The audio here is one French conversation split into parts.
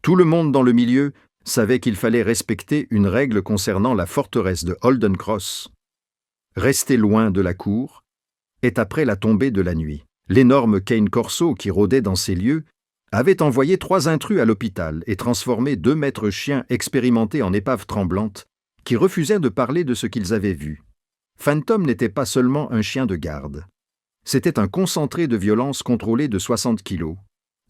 Tout le monde dans le milieu savait qu'il fallait respecter une règle concernant la forteresse de Holden Cross. Rester loin de la cour est après la tombée de la nuit. L'énorme Cane Corso qui rôdait dans ces lieux avait envoyé 3 intrus à l'hôpital et transformé 2 maîtres chiens expérimentés en épaves tremblantes qui refusaient de parler de ce qu'ils avaient vu. Phantom n'était pas seulement un chien de garde. C'était un concentré de violence contrôlé de 60 kilos,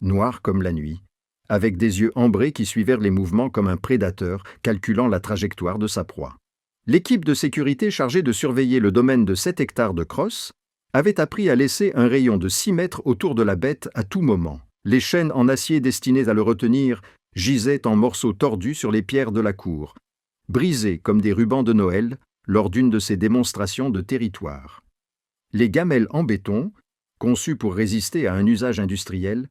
noir comme la nuit, avec des yeux ambrés qui suivirent les mouvements comme un prédateur calculant la trajectoire de sa proie. L'équipe de sécurité chargée de surveiller le domaine de 7 hectares de Cross avait appris à laisser un rayon de 6 mètres autour de la bête à tout moment. Les chaînes en acier destinées à le retenir gisaient en morceaux tordus sur les pierres de la cour, brisés comme des rubans de Noël lors d'une de ces démonstrations de territoire. Les gamelles en béton, conçues pour résister à un usage industriel,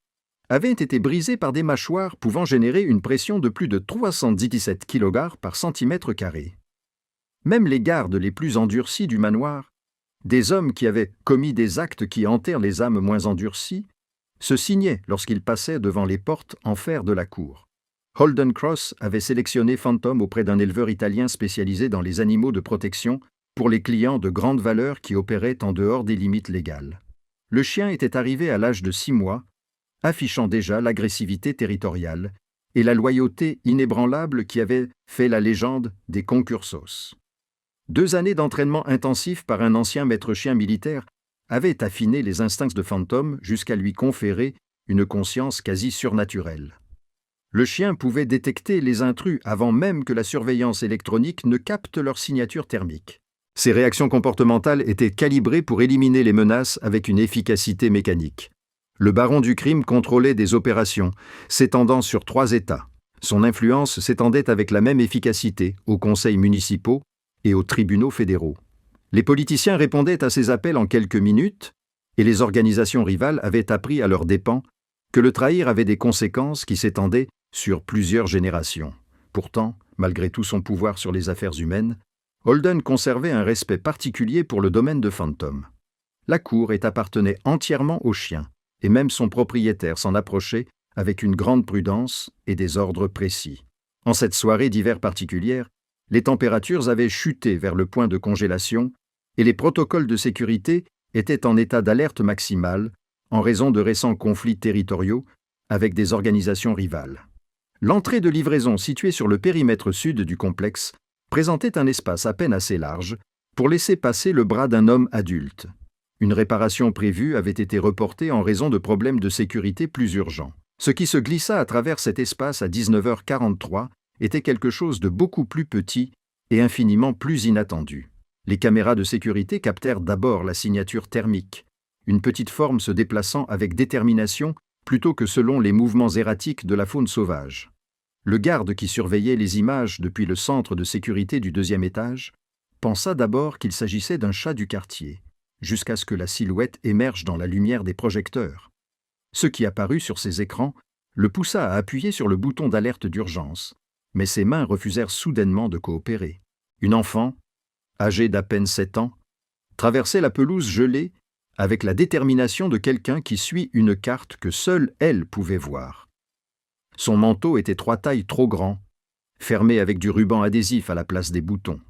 avaient été brisées par des mâchoires pouvant générer une pression de plus de 317 kg par centimètre carré. Même les gardes les plus endurcis du manoir, des hommes qui avaient commis des actes qui hantèrent les âmes moins endurcies, se signaient lorsqu'ils passaient devant les portes en fer de la cour. Holden Cross avait sélectionné Phantom auprès d'un éleveur italien spécialisé dans les animaux de protection pour les clients de grande valeur qui opéraient en dehors des limites légales. Le chien était arrivé à l'âge de 6 mois, affichant déjà l'agressivité territoriale et la loyauté inébranlable qui avait fait la légende des Concursos. 2 années d'entraînement intensif par un ancien maître-chien militaire avaient affiné les instincts de Phantom jusqu'à lui conférer une conscience quasi surnaturelle. Le chien pouvait détecter les intrus avant même que la surveillance électronique ne capte leur signature thermique. Ses réactions comportementales étaient calibrées pour éliminer les menaces avec une efficacité mécanique. Le baron du crime contrôlait des opérations s'étendant sur 3 États. Son influence s'étendait avec la même efficacité aux conseils municipaux et aux tribunaux fédéraux. Les politiciens répondaient à ces appels en quelques minutes, et les organisations rivales avaient appris à leurs dépens que le trahir avait des conséquences qui s'étendaient sur plusieurs générations. Pourtant, malgré tout son pouvoir sur les affaires humaines, Holden conservait un respect particulier pour le domaine de Phantom. La cour appartenait entièrement aux chiens, et même son propriétaire s'en approchait avec une grande prudence et des ordres précis. En cette soirée d'hiver particulière, les températures avaient chuté vers le point de congélation et les protocoles de sécurité étaient en état d'alerte maximale en raison de récents conflits territoriaux avec des organisations rivales. L'entrée de livraison située sur le périmètre sud du complexe présentait un espace à peine assez large pour laisser passer le bras d'un homme adulte. Une réparation prévue avait été reportée en raison de problèmes de sécurité plus urgents. Ce qui se glissa à travers cet espace à 19h43 était quelque chose de beaucoup plus petit et infiniment plus inattendu. Les caméras de sécurité captèrent d'abord la signature thermique, une petite forme se déplaçant avec détermination plutôt que selon les mouvements erratiques de la faune sauvage. Le garde qui surveillait les images depuis le centre de sécurité du 2e étage pensa d'abord qu'il s'agissait d'un chat du quartier, jusqu'à ce que la silhouette émerge dans la lumière des projecteurs. Ce qui apparut sur ses écrans le poussa à appuyer sur le bouton d'alerte d'urgence, mais ses mains refusèrent soudainement de coopérer. Une enfant, âgée d'à peine 7 ans, traversait la pelouse gelée avec la détermination de quelqu'un qui suit une carte que seule elle pouvait voir. Son manteau était 3 tailles trop grand, fermé avec du ruban adhésif à la place des boutons.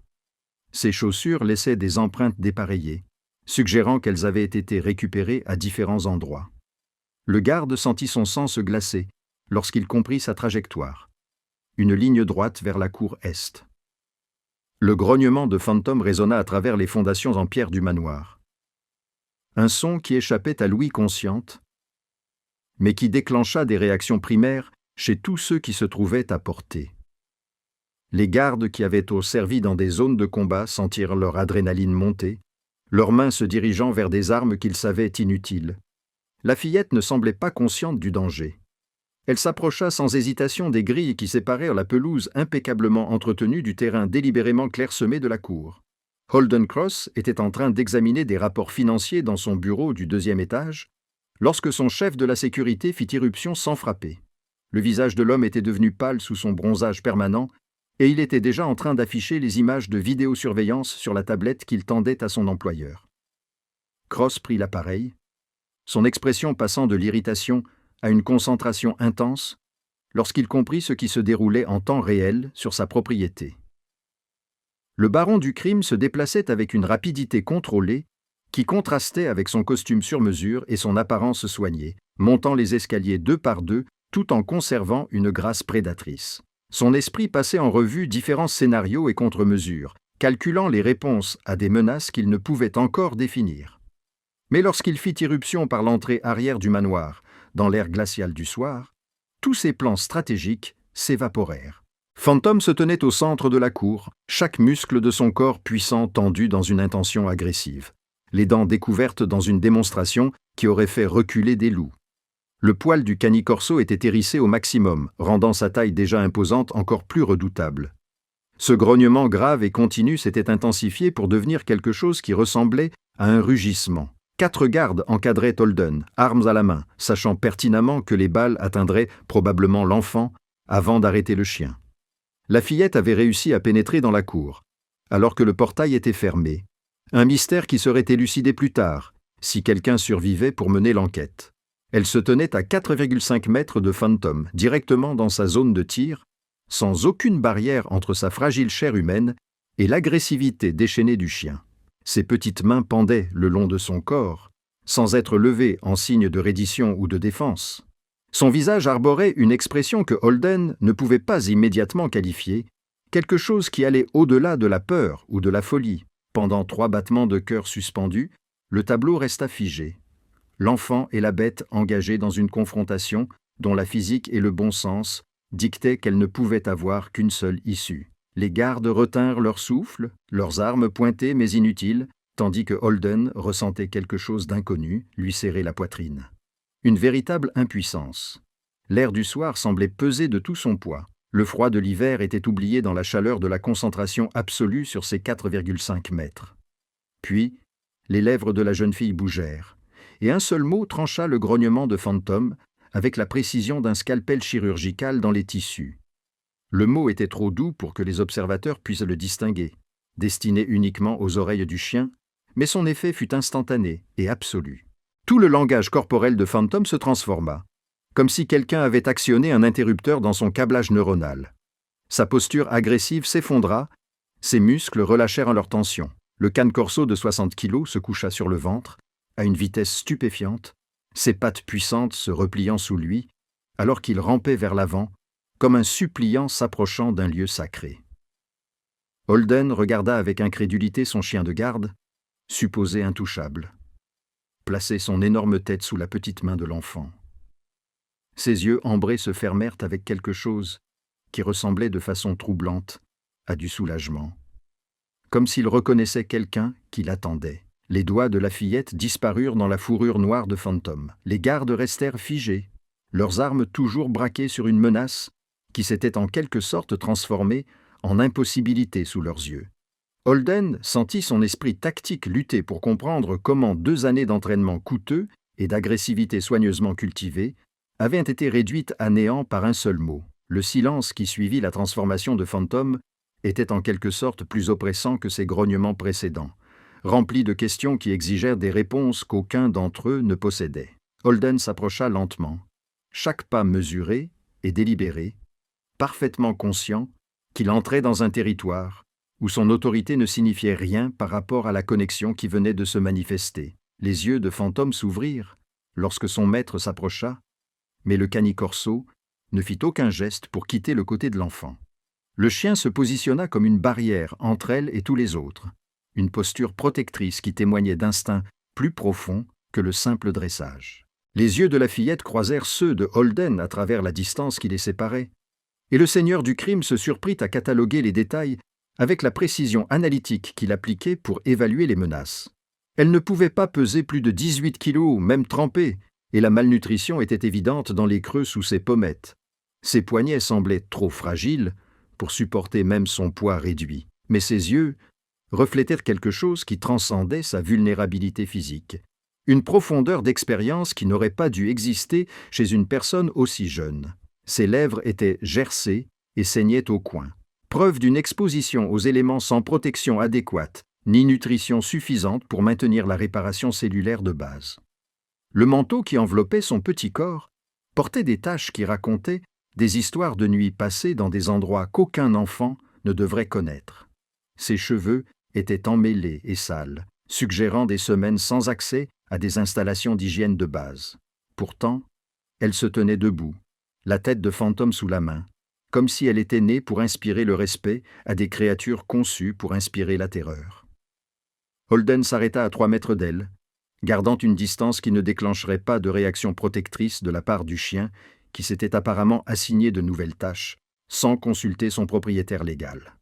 Ses chaussures laissaient des empreintes dépareillées, suggérant qu'elles avaient été récupérées à différents endroits. Le garde sentit son sang se glacer lorsqu'il comprit sa trajectoire. Une ligne droite vers la cour est. Le grognement de Phantom résonna à travers les fondations en pierre du manoir. Un son qui échappait à l'ouïe consciente, mais qui déclencha des réactions primaires chez tous ceux qui se trouvaient à portée. Les gardes qui avaient servi dans des zones de combat sentirent leur adrénaline monter, leurs mains se dirigeant vers des armes qu'ils savaient inutiles. La fillette ne semblait pas consciente du danger. Elle s'approcha sans hésitation des grilles qui séparèrent la pelouse impeccablement entretenue du terrain délibérément clairsemé de la cour. Holden Cross était en train d'examiner des rapports financiers dans son bureau du 2e étage, lorsque son chef de la sécurité fit irruption sans frapper. Le visage de l'homme était devenu pâle sous son bronzage permanent, et il était déjà en train d'afficher les images de vidéosurveillance sur la tablette qu'il tendait à son employeur. Cross prit l'appareil, son expression passant de l'irritation à une concentration intense, lorsqu'il comprit ce qui se déroulait en temps réel sur sa propriété. Le baron du crime se déplaçait avec une rapidité contrôlée qui contrastait avec son costume sur mesure et son apparence soignée, montant les escaliers deux par deux tout en conservant une grâce prédatrice. Son esprit passait en revue différents scénarios et contre-mesures, calculant les réponses à des menaces qu'il ne pouvait encore définir. Mais lorsqu'il fit irruption par l'entrée arrière du manoir, dans l'air glacial du soir, tous ses plans stratégiques s'évaporèrent. Phantom se tenait au centre de la cour, chaque muscle de son corps puissant tendu dans une intention agressive, les dents découvertes dans une démonstration qui aurait fait reculer des loups. Le poil du canicorso était hérissé au maximum, rendant sa taille déjà imposante encore plus redoutable. Ce grognement grave et continu s'était intensifié pour devenir quelque chose qui ressemblait à un rugissement. 4 gardes encadraient Holden, armes à la main, sachant pertinemment que les balles atteindraient probablement l'enfant avant d'arrêter le chien. La fillette avait réussi à pénétrer dans la cour, alors que le portail était fermé. Un mystère qui serait élucidé plus tard, si quelqu'un survivait pour mener l'enquête. Elle se tenait à 4,5 mètres de Phantom, directement dans sa zone de tir, sans aucune barrière entre sa fragile chair humaine et l'agressivité déchaînée du chien. Ses petites mains pendaient le long de son corps, sans être levées en signe de reddition ou de défense. Son visage arborait une expression que Holden ne pouvait pas immédiatement qualifier, quelque chose qui allait au-delà de la peur ou de la folie. Pendant 3 battements de cœur suspendus, le tableau resta figé. L'enfant et la bête engagés dans une confrontation dont la physique et le bon sens dictaient qu'elle ne pouvait avoir qu'une seule issue. Les gardes retinrent leur souffle, leurs armes pointées mais inutiles, tandis que Holden ressentait quelque chose d'inconnu lui serrer la poitrine. Une véritable impuissance. L'air du soir semblait peser de tout son poids. Le froid de l'hiver était oublié dans la chaleur de la concentration absolue sur ces 4,5 mètres. Puis, les lèvres de la jeune fille bougèrent, et un seul mot trancha le grognement de Phantom avec la précision d'un scalpel chirurgical dans les tissus. Le mot était trop doux pour que les observateurs puissent le distinguer, destiné uniquement aux oreilles du chien, mais son effet fut instantané et absolu. Tout le langage corporel de Phantom se transforma, comme si quelqu'un avait actionné un interrupteur dans son câblage neuronal. Sa posture agressive s'effondra, ses muscles relâchèrent leur tension. Le canicorso de 60 kilos se coucha sur le ventre, à une vitesse stupéfiante, ses pattes puissantes se repliant sous lui, alors qu'il rampait vers l'avant, comme un suppliant s'approchant d'un lieu sacré. Holden regarda avec incrédulité son chien de garde, supposé intouchable, placer son énorme tête sous la petite main de l'enfant. Ses yeux ambrés se fermèrent avec quelque chose qui ressemblait de façon troublante à du soulagement, comme s'il reconnaissait quelqu'un qui l'attendait. Les doigts de la fillette disparurent dans la fourrure noire de Phantom. Les gardes restèrent figés, leurs armes toujours braquées sur une menace qui s'était en quelque sorte transformée en impossibilité sous leurs yeux. Holden sentit son esprit tactique lutter pour comprendre comment 2 années d'entraînement coûteux et d'agressivité soigneusement cultivée avaient été réduites à néant par un seul mot. Le silence qui suivit la transformation de Phantom était en quelque sorte plus oppressant que ses grognements précédents, rempli de questions qui exigèrent des réponses qu'aucun d'entre eux ne possédait. Holden s'approcha lentement, chaque pas mesuré et délibéré, parfaitement conscient qu'il entrait dans un territoire où son autorité ne signifiait rien par rapport à la connexion qui venait de se manifester. Les yeux de Phantom s'ouvrirent lorsque son maître s'approcha, mais le canicorso ne fit aucun geste pour quitter le côté de l'enfant. Le chien se positionna comme une barrière entre elle et tous les autres, une posture protectrice qui témoignait d'instinct plus profond que le simple dressage. Les yeux de la fillette croisèrent ceux de Holden à travers la distance qui les séparait, et le seigneur du crime se surprit à cataloguer les détails avec la précision analytique qu'il appliquait pour évaluer les menaces. Elle ne pouvait pas peser plus de 18 kilos, même trempée, et la malnutrition était évidente dans les creux sous ses pommettes. Ses poignets semblaient trop fragiles pour supporter même son poids réduit, mais ses yeux reflétaient quelque chose qui transcendait sa vulnérabilité physique, une profondeur d'expérience qui n'aurait pas dû exister chez une personne aussi jeune. Ses lèvres étaient gercées et saignaient au coin, preuve d'une exposition aux éléments sans protection adéquate, ni nutrition suffisante pour maintenir la réparation cellulaire de base. Le manteau qui enveloppait son petit corps portait des taches qui racontaient des histoires de nuit passées dans des endroits qu'aucun enfant ne devrait connaître. Ses cheveux étaient emmêlés et sales, suggérant des semaines sans accès à des installations d'hygiène de base. Pourtant, elle se tenait debout, la tête de fantôme sous la main, comme si elle était née pour inspirer le respect à des créatures conçues pour inspirer la terreur. Holden s'arrêta à 3 mètres d'elle, gardant une distance qui ne déclencherait pas de réaction protectrice de la part du chien qui s'était apparemment assigné de nouvelles tâches, sans consulter son propriétaire légal.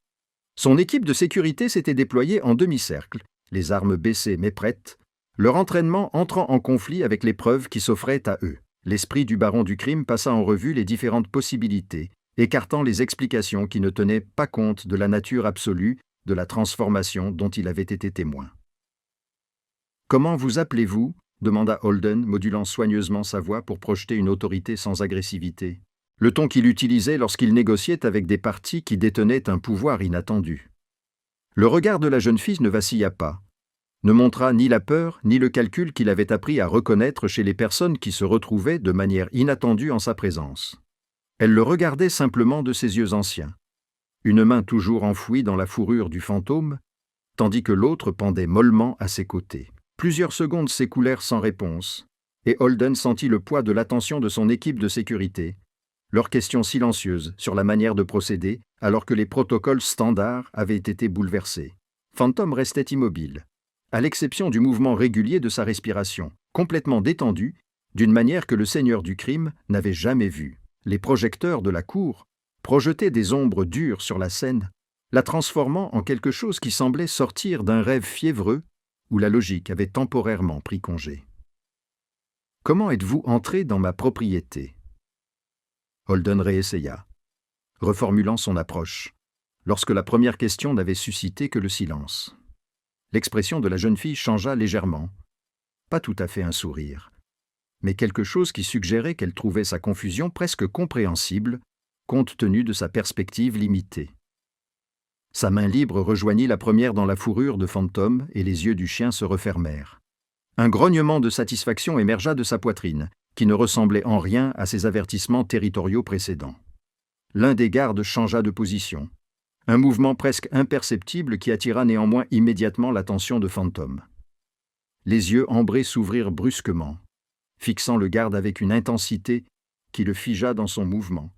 Son équipe de sécurité s'était déployée en demi-cercle, les armes baissées mais prêtes, leur entraînement entrant en conflit avec les preuves qui s'offraient à eux. L'esprit du baron du crime passa en revue les différentes possibilités, écartant les explications qui ne tenaient pas compte de la nature absolue de la transformation dont il avait été témoin. « Comment vous appelez-vous » demanda Holden, modulant soigneusement sa voix pour projeter une autorité sans agressivité, le ton qu'il utilisait lorsqu'il négociait avec des partis qui détenaient un pouvoir inattendu. Le regard de la jeune fille ne vacilla pas, ne montra ni la peur ni le calcul qu'il avait appris à reconnaître chez les personnes qui se retrouvaient de manière inattendue en sa présence. Elle le regardait simplement de ses yeux anciens, une main toujours enfouie dans la fourrure du fantôme, tandis que l'autre pendait mollement à ses côtés. Plusieurs secondes s'écoulèrent sans réponse, et Holden sentit le poids de l'attention de son équipe de sécurité, leurs questions silencieuses sur la manière de procéder alors que les protocoles standards avaient été bouleversés. Fantôme restait immobile, à l'exception du mouvement régulier de sa respiration, complètement détendue, d'une manière que le seigneur du crime n'avait jamais vue. Les projecteurs de la cour projetaient des ombres dures sur la scène, la transformant en quelque chose qui semblait sortir d'un rêve fiévreux où la logique avait temporairement pris congé. « Comment êtes-vous entré dans ma propriété ?» Holden réessaya, reformulant son approche, lorsque la première question n'avait suscité que le silence. L'expression de la jeune fille changea légèrement, pas tout à fait un sourire, mais quelque chose qui suggérait qu'elle trouvait sa confusion presque compréhensible, compte tenu de sa perspective limitée. Sa main libre rejoignit la première dans la fourrure de Fantôme et les yeux du chien se refermèrent. Un grognement de satisfaction émergea de sa poitrine, qui ne ressemblait en rien à ses avertissements territoriaux précédents. L'un des gardes changea de position, un mouvement presque imperceptible qui attira néanmoins immédiatement l'attention de Fantôme. Les yeux ambrés s'ouvrirent brusquement, fixant le garde avec une intensité qui le figea dans son mouvement.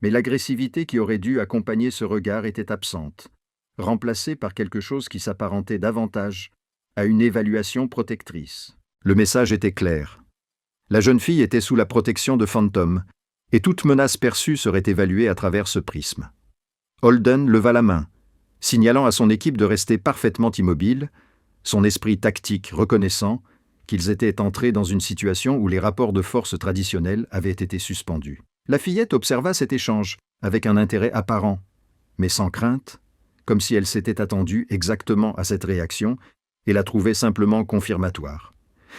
Mais l'agressivité qui aurait dû accompagner ce regard était absente, remplacée par quelque chose qui s'apparentait davantage à une évaluation protectrice. Le message était clair. La jeune fille était sous la protection de Fantôme, et toute menace perçue serait évaluée à travers ce prisme. Holden leva la main, signalant à son équipe de rester parfaitement immobile, son esprit tactique reconnaissant qu'ils étaient entrés dans une situation où les rapports de force traditionnels avaient été suspendus. La fillette observa cet échange avec un intérêt apparent, mais sans crainte, comme si elle s'était attendue exactement à cette réaction et la trouvait simplement confirmatoire.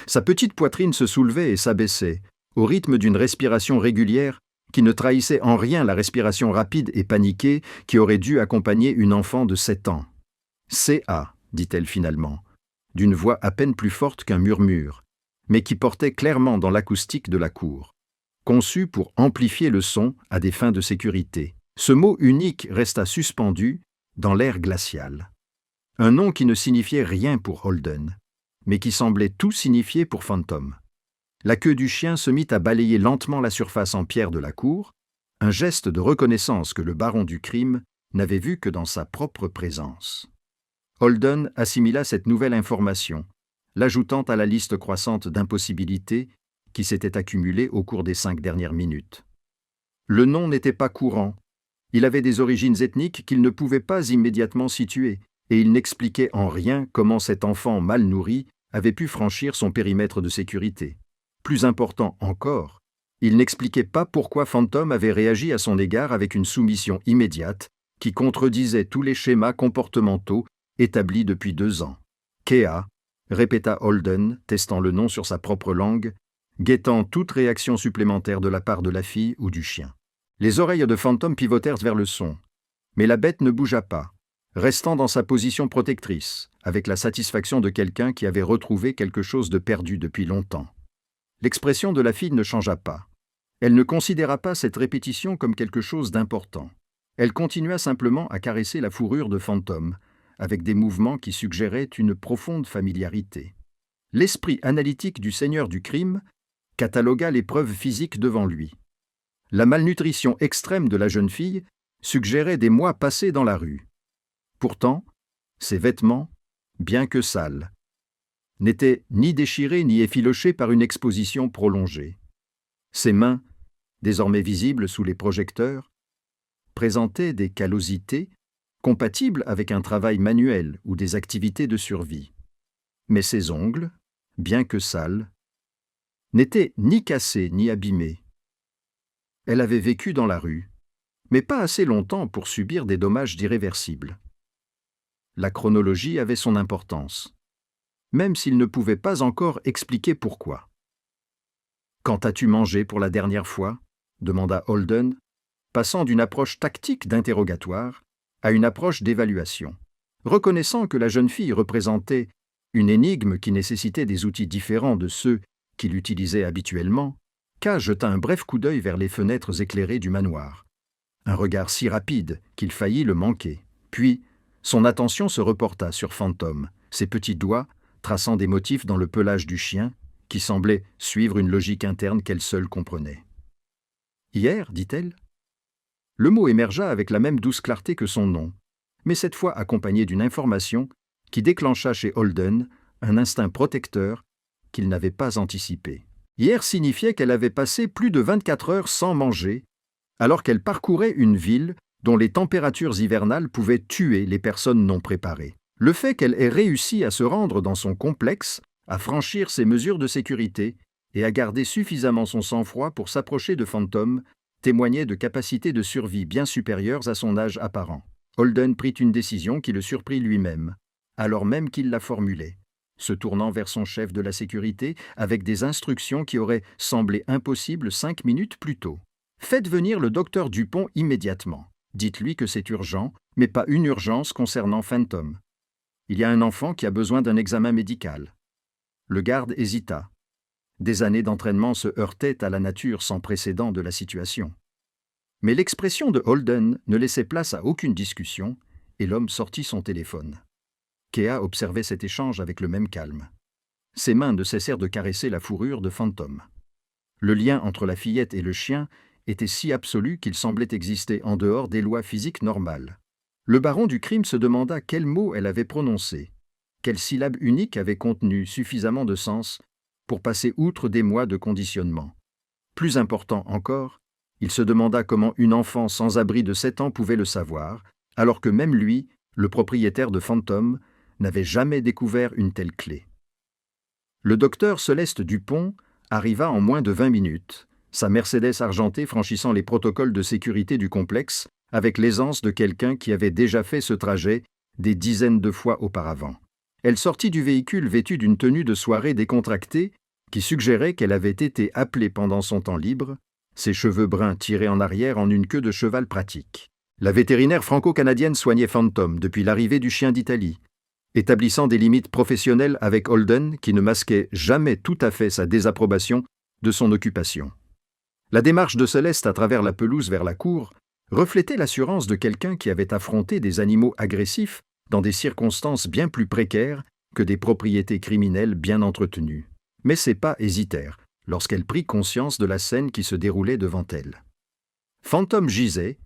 Sa petite poitrine se soulevait et s'abaissait, au rythme d'une respiration régulière qui ne trahissait en rien la respiration rapide et paniquée qui aurait dû accompagner une enfant de 7 ans. « C.A. » dit-elle finalement, d'une voix à peine plus forte qu'un murmure, mais qui portait clairement dans l'acoustique de la cour. Conçu pour amplifier le son à des fins de sécurité. Ce mot unique resta suspendu dans l'air glacial. Un nom qui ne signifiait rien pour Holden, mais qui semblait tout signifier pour Fantôme. La queue du chien se mit à balayer lentement la surface en pierre de la cour, un geste de reconnaissance que le baron du crime n'avait vu que dans sa propre présence. Holden assimila cette nouvelle information, l'ajoutant à la liste croissante d'impossibilités qui s'était accumulée au cours des 5 dernières minutes. Le nom n'était pas courant, il avait des origines ethniques qu'il ne pouvait pas immédiatement situer, et il n'expliquait en rien comment cet enfant mal nourri avait pu franchir son périmètre de sécurité. Plus important encore, il n'expliquait pas pourquoi Fantôme avait réagi à son égard avec une soumission immédiate qui contredisait tous les schémas comportementaux établis depuis 2 ans. « Kea » répéta Holden, testant le nom sur sa propre langue, guettant toute réaction supplémentaire de la part de la fille ou du chien. Les oreilles de Fantôme pivotèrent vers le son, mais la bête ne bougea pas, restant dans sa position protectrice, avec la satisfaction de quelqu'un qui avait retrouvé quelque chose de perdu depuis longtemps. L'expression de la fille ne changea pas. Elle ne considéra pas cette répétition comme quelque chose d'important. Elle continua simplement à caresser la fourrure de Fantôme, avec des mouvements qui suggéraient une profonde familiarité. L'esprit analytique du seigneur du crime catalogua les preuves physiques devant lui. La malnutrition extrême de la jeune fille suggérait des mois passés dans la rue. Pourtant, ses vêtements, bien que sales, n'étaient ni déchirés ni effilochés par une exposition prolongée. Ses mains, désormais visibles sous les projecteurs, présentaient des callosités compatibles avec un travail manuel ou des activités de survie. Mais ses ongles, bien que sales, n'étaient ni cassés ni abîmés. Elle avait vécu dans la rue, mais pas assez longtemps pour subir des dommages irréversibles. La chronologie avait son importance, même s'il ne pouvait pas encore expliquer pourquoi. « Quand as-tu mangé pour la dernière fois » demanda Holden, passant d'une approche tactique d'interrogatoire à une approche d'évaluation. Reconnaissant que la jeune fille représentait une énigme qui nécessitait des outils différents de ceux qu'il utilisait habituellement, K jeta un bref coup d'œil vers les fenêtres éclairées du manoir. Un regard si rapide qu'il faillit le manquer. Puis, son attention se reporta sur Fantôme, ses petits doigts traçant des motifs dans le pelage du chien, qui semblait suivre une logique interne qu'elle seule comprenait. « Hier, dit-elle » Le mot émergea avec la même douce clarté que son nom, mais cette fois accompagné d'une information qui déclencha chez Holden un instinct protecteur qu'il n'avait pas anticipé. Hier signifiait qu'elle avait passé plus de 24 heures sans manger, alors qu'elle parcourait une ville dont les températures hivernales pouvaient tuer les personnes non préparées. Le fait qu'elle ait réussi à se rendre dans son complexe, à franchir ses mesures de sécurité et à garder suffisamment son sang-froid pour s'approcher de Fantôme témoignait de capacités de survie bien supérieures à son âge apparent. Holden prit une décision qui le surprit lui-même, alors même qu'il la formulait, se tournant vers son chef de la sécurité avec des instructions qui auraient semblé impossibles 5 minutes plus tôt. « Faites venir le docteur Dupont immédiatement. Dites-lui que c'est urgent, mais pas une urgence concernant Fantôme. Il y a un enfant qui a besoin d'un examen médical. » Le garde hésita. Des années d'entraînement se heurtaient à la nature sans précédent de la situation. Mais l'expression de Holden ne laissait place à aucune discussion, et l'homme sortit son téléphone. Kea observait cet échange avec le même calme. Ses mains ne cessèrent de caresser la fourrure de Fantôme. Le lien entre la fillette et le chien était si absolu qu'il semblait exister en dehors des lois physiques normales. Le baron du crime se demanda quel mot elle avait prononcé, quelle syllabe unique avait contenu suffisamment de sens pour passer outre des mois de conditionnement. Plus important encore, il se demanda comment une enfant sans abri de 7 ans pouvait le savoir, alors que même lui, le propriétaire de Fantôme, n'avait jamais découvert une telle clé. Le docteur Céleste Dupont arriva en moins de 20 minutes, sa Mercedes argentée franchissant les protocoles de sécurité du complexe avec l'aisance de quelqu'un qui avait déjà fait ce trajet des dizaines de fois auparavant. Elle sortit du véhicule vêtue d'une tenue de soirée décontractée qui suggérait qu'elle avait été appelée pendant son temps libre, ses cheveux bruns tirés en arrière en une queue de cheval pratique. La vétérinaire franco-canadienne soignait Fantôme depuis l'arrivée du chien d'Italie, établissant des limites professionnelles avec Holden qui ne masquait jamais tout à fait sa désapprobation de son occupation. La démarche de Céleste à travers la pelouse vers la cour reflétait l'assurance de quelqu'un qui avait affronté des animaux agressifs dans des circonstances bien plus précaires que des propriétés criminelles bien entretenues. Mais ses pas hésitèrent lorsqu'elle prit conscience de la scène qui se déroulait devant elle. Fantôme gisait,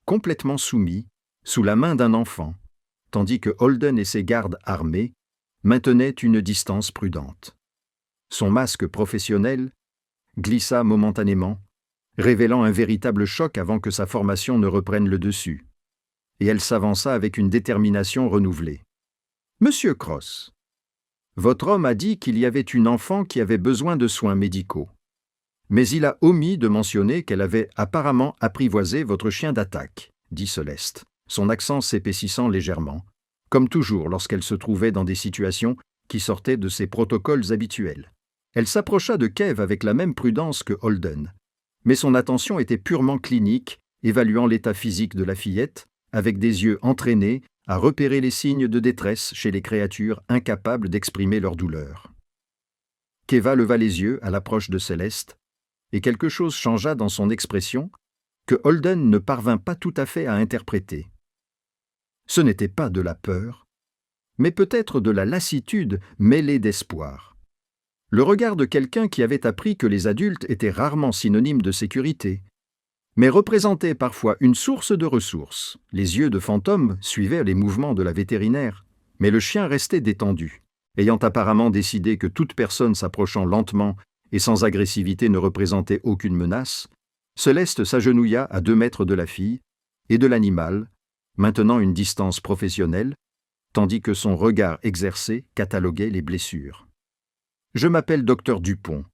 complètement soumis, sous la main d'un enfant, tandis que Holden et ses gardes armés maintenaient une distance prudente. Son masque professionnel glissa momentanément, révélant un véritable choc avant que sa formation ne reprenne le dessus, et elle s'avança avec une détermination renouvelée. « Monsieur Cross, votre homme a dit qu'il y avait une enfant qui avait besoin de soins médicaux, mais il a omis de mentionner qu'elle avait apparemment apprivoisé votre chien d'attaque, » dit Céleste, son accent s'épaississant légèrement, comme toujours lorsqu'elle se trouvait dans des situations qui sortaient de ses protocoles habituels. Elle s'approcha de Kev avec la même prudence que Holden, mais son attention était purement clinique, évaluant l'état physique de la fillette, avec des yeux entraînés à repérer les signes de détresse chez les créatures incapables d'exprimer leur douleur. Keva leva les yeux à l'approche de Céleste, et quelque chose changea dans son expression que Holden ne parvint pas tout à fait à interpréter. Ce n'était pas de la peur, mais peut-être de la lassitude mêlée d'espoir. Le regard de quelqu'un qui avait appris que les adultes étaient rarement synonymes de sécurité, mais représentaient parfois une source de ressources. Les yeux de Fantôme suivaient les mouvements de la vétérinaire, mais le chien restait détendu. Ayant apparemment décidé que toute personne s'approchant lentement et sans agressivité ne représentait aucune menace, Céleste s'agenouilla à 2 mètres de la fille et de l'animal, maintenant une distance professionnelle, tandis que son regard exercé cataloguait les blessures. « Je m'appelle Dr Dupont,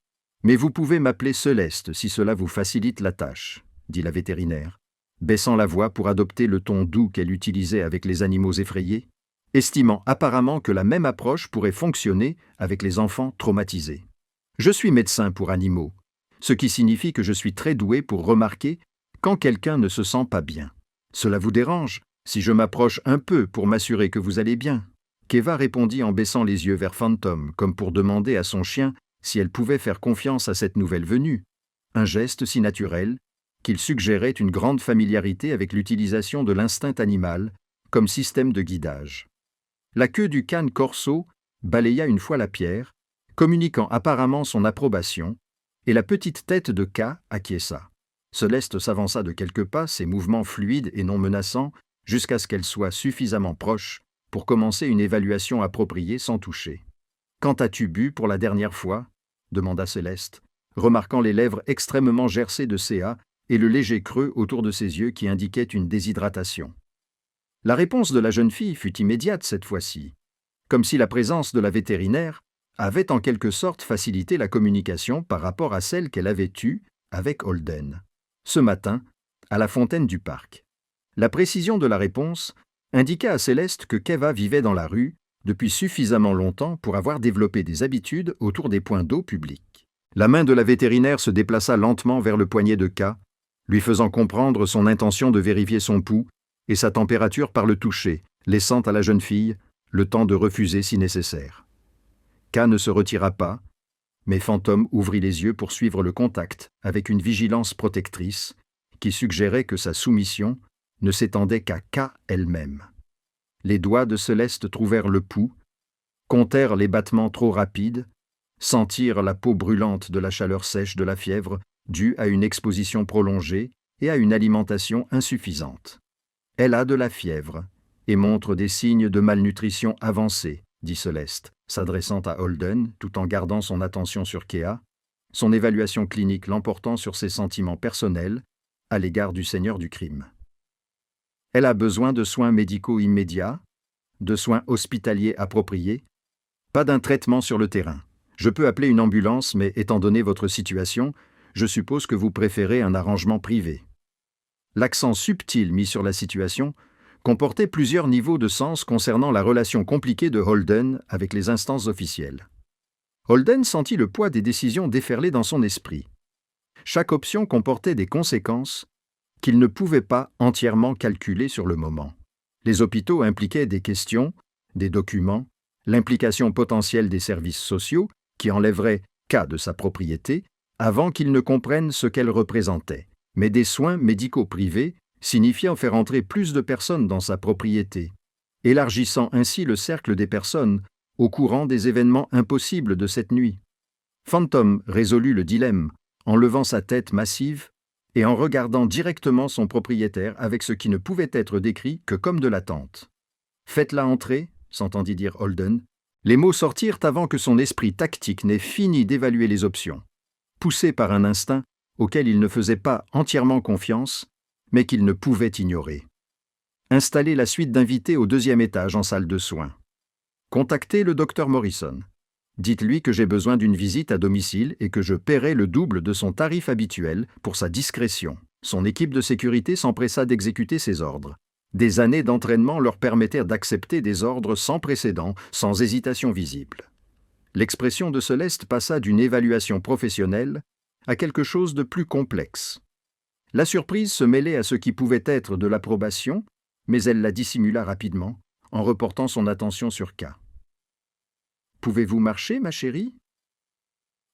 mais vous pouvez m'appeler Céleste si cela vous facilite la tâche, » dit la vétérinaire, baissant la voix pour adopter le ton doux qu'elle utilisait avec les animaux effrayés, estimant apparemment que la même approche pourrait fonctionner avec les enfants traumatisés. « Je suis médecin pour animaux, ce qui signifie que je suis très doué pour remarquer quand quelqu'un ne se sent pas bien. Cela vous dérange si je m'approche un peu pour m'assurer que vous allez bien ?» Keva répondit en baissant les yeux vers Fantôme, comme pour demander à son chien si elle pouvait faire confiance à cette nouvelle venue, un geste si naturel qu'il suggérait une grande familiarité avec l'utilisation de l'instinct animal comme système de guidage. La queue du cane corso balaya une fois la pierre, communiquant apparemment son approbation, et la petite tête de K acquiesça. Céleste s'avança de quelques pas, ses mouvements fluides et non menaçants, jusqu'à ce qu'elle soit suffisamment proche pour commencer une évaluation appropriée sans toucher. « Quand as-tu bu pour la dernière fois ?» demanda Céleste, remarquant les lèvres extrêmement gercées de Céa et le léger creux autour de ses yeux qui indiquait une déshydratation. La réponse de la jeune fille fut immédiate cette fois-ci, comme si la présence de la vétérinaire avait en quelque sorte facilité la communication par rapport à celle qu'elle avait eue avec Holden, ce matin, à la fontaine du parc. La précision de la réponse indiqua à Céleste que Keva vivait dans la rue depuis suffisamment longtemps pour avoir développé des habitudes autour des points d'eau publics. La main de la vétérinaire se déplaça lentement vers le poignet de K, lui faisant comprendre son intention de vérifier son pouls et sa température par le toucher, laissant à la jeune fille le temps de refuser si nécessaire. K ne se retira pas, mais Fantôme ouvrit les yeux pour suivre le contact avec une vigilance protectrice qui suggérait que sa soumission ne s'étendait qu'à K elle-même. Les doigts de Céleste trouvèrent le pouls, comptèrent les battements trop rapides, sentirent la peau brûlante de la chaleur sèche de la fièvre due à une exposition prolongée et à une alimentation insuffisante. « Elle a de la fièvre et montre des signes de malnutrition avancée, » dit Céleste, s'adressant à Holden tout en gardant son attention sur Kea, son évaluation clinique l'emportant sur ses sentiments personnels à l'égard du seigneur du crime. Elle a besoin de soins médicaux immédiats, de soins hospitaliers appropriés, pas d'un traitement sur le terrain. Je peux appeler une ambulance, mais étant donné votre situation, je suppose que vous préférez un arrangement privé. L'accent subtil mis sur la situation comportait plusieurs niveaux de sens concernant la relation compliquée de Holden avec les instances officielles. Holden sentit le poids des décisions déferler dans son esprit. Chaque option comportait des conséquences qu'il ne pouvait pas entièrement calculer sur le moment. Les hôpitaux impliquaient des questions, des documents, l'implication potentielle des services sociaux qui enlèveraient K de sa propriété avant qu'il ne comprenne ce qu'elle représentait, mais des soins médicaux privés signifiant faire entrer plus de personnes dans sa propriété, élargissant ainsi le cercle des personnes au courant des événements impossibles de cette nuit. Fantôme résolut le dilemme en levant sa tête massive et en regardant directement son propriétaire avec ce qui ne pouvait être décrit que comme de l'attente. « Faites-la entrer » s'entendit dire Holden. Les mots sortirent avant que son esprit tactique n'ait fini d'évaluer les options, poussé par un instinct auquel il ne faisait pas entièrement confiance, mais qu'il ne pouvait ignorer. Installer la suite d'invités au 2e étage en salle de soins. Contactez le docteur Morrison. Dites-lui que j'ai besoin d'une visite à domicile et que je paierai le double de son tarif habituel pour sa discrétion. Son équipe de sécurité s'empressa d'exécuter ses ordres. Des années d'entraînement leur permettèrent d'accepter des ordres sans précédent, sans hésitation visible. L'expression de Céleste passa d'une évaluation professionnelle à quelque chose de plus complexe. La surprise se mêlait à ce qui pouvait être de l'approbation, mais elle la dissimula rapidement, en reportant son attention sur K. « Pouvez-vous marcher, ma chérie »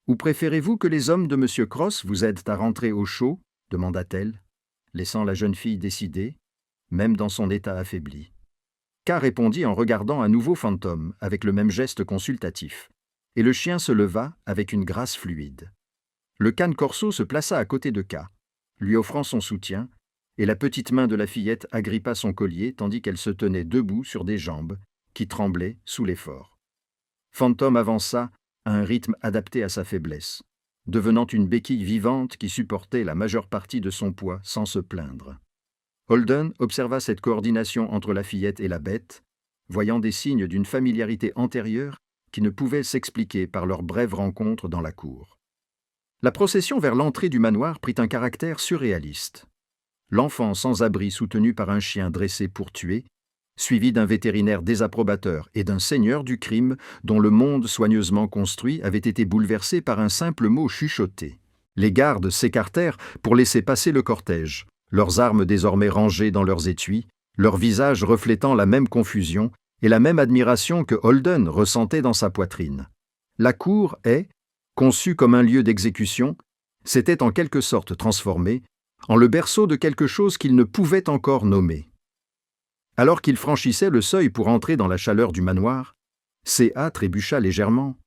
Ou préférez-vous que les hommes de M. Cross vous aident à rentrer au chaud » demanda-t-elle, laissant la jeune fille décider, même dans son état affaibli. K répondit en regardant à nouveau Fantôme avec le même geste consultatif, et le chien se leva avec une grâce fluide. Le cane corso se plaça à côté de K, lui offrant son soutien, et la petite main de la fillette agrippa son collier tandis qu'elle se tenait debout sur des jambes qui tremblaient sous l'effort. Fantôme avança à un rythme adapté à sa faiblesse, devenant une béquille vivante qui supportait la majeure partie de son poids sans se plaindre. Holden observa cette coordination entre la fillette et la bête, voyant des signes d'une familiarité antérieure qui ne pouvaient s'expliquer par leur brève rencontre dans la cour. La procession vers l'entrée du manoir prit un caractère surréaliste. L'enfant sans abri soutenu par un chien dressé pour tuer, suivi d'un vétérinaire désapprobateur et d'un seigneur du crime dont le monde soigneusement construit avait été bouleversé par un simple mot chuchoté. Les gardes s'écartèrent pour laisser passer le cortège, leurs armes désormais rangées dans leurs étuis, leurs visages reflétant la même confusion et la même admiration que Holden ressentait dans sa poitrine. La cour est, conçue comme un lieu d'exécution, s'était en quelque sorte transformée en le berceau de quelque chose qu'il ne pouvait encore nommer. Alors qu'il franchissait le seuil pour entrer dans la chaleur du manoir, C.A. trébucha légèrement,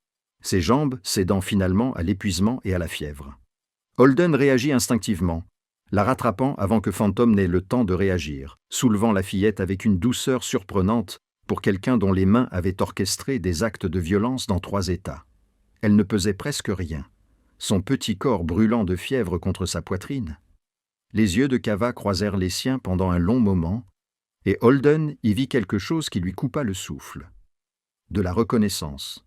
ses jambes cédant finalement à l'épuisement et à la fièvre. Holden réagit instinctivement, la rattrapant avant que Fantôme n'ait le temps de réagir, soulevant la fillette avec une douceur surprenante pour quelqu'un dont les mains avaient orchestré des actes de violence dans 3 états. Elle ne pesait presque rien, son petit corps brûlant de fièvre contre sa poitrine. Les yeux de Cava croisèrent les siens pendant un long moment, et Holden y vit quelque chose qui lui coupa le souffle. De la reconnaissance,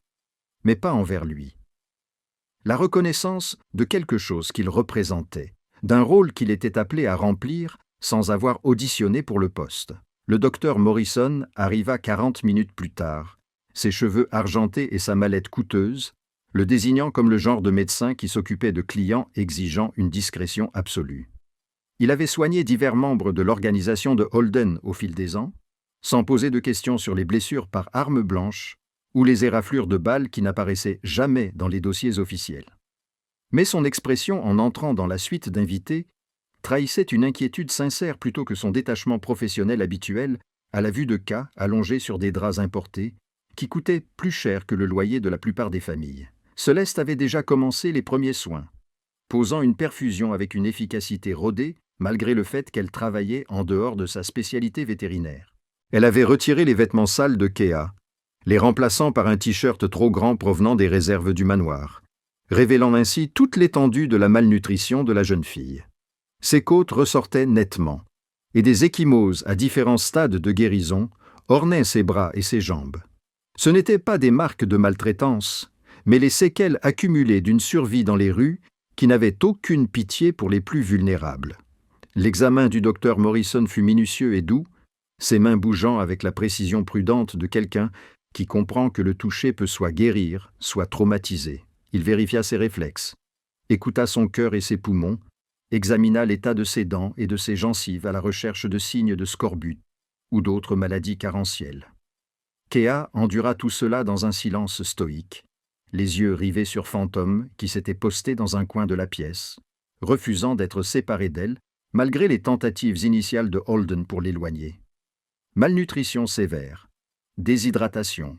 mais pas envers lui. La reconnaissance de quelque chose qu'il représentait, d'un rôle qu'il était appelé à remplir sans avoir auditionné pour le poste. Le docteur Morrison arriva 40 minutes plus tard, ses cheveux argentés et sa mallette coûteuse, le désignant comme le genre de médecin qui s'occupait de clients exigeant une discrétion absolue. Il avait soigné divers membres de l'organisation de Holden au fil des ans, sans poser de questions sur les blessures par arme blanche ou les éraflures de balles qui n'apparaissaient jamais dans les dossiers officiels. Mais son expression en entrant dans la suite d'invités trahissait une inquiétude sincère plutôt que son détachement professionnel habituel à la vue de K allongés sur des draps importés qui coûtaient plus cher que le loyer de la plupart des familles. Céleste avait déjà commencé les premiers soins, posant une perfusion avec une efficacité rodée malgré le fait qu'elle travaillait en dehors de sa spécialité vétérinaire. Elle avait retiré les vêtements sales de Kéa, les remplaçant par un t-shirt trop grand provenant des réserves du manoir, révélant ainsi toute l'étendue de la malnutrition de la jeune fille. Ses côtes ressortaient nettement, et des ecchymoses à différents stades de guérison ornaient ses bras et ses jambes. Ce n'étaient pas des marques de maltraitance, mais les séquelles accumulées d'une survie dans les rues qui n'avait aucune pitié pour les plus vulnérables. L'examen du docteur Morrison fut minutieux et doux, ses mains bougeant avec la précision prudente de quelqu'un qui comprend que le toucher peut soit guérir, soit traumatiser. Il vérifia ses réflexes, écouta son cœur et ses poumons, examina l'état de ses dents et de ses gencives à la recherche de signes de scorbut ou d'autres maladies carentielles. Kéa endura tout cela dans un silence stoïque, les yeux rivés sur Fantôme qui s'était posté dans un coin de la pièce, refusant d'être séparé d'elle, malgré les tentatives initiales de Holden pour l'éloigner. Malnutrition sévère, déshydratation,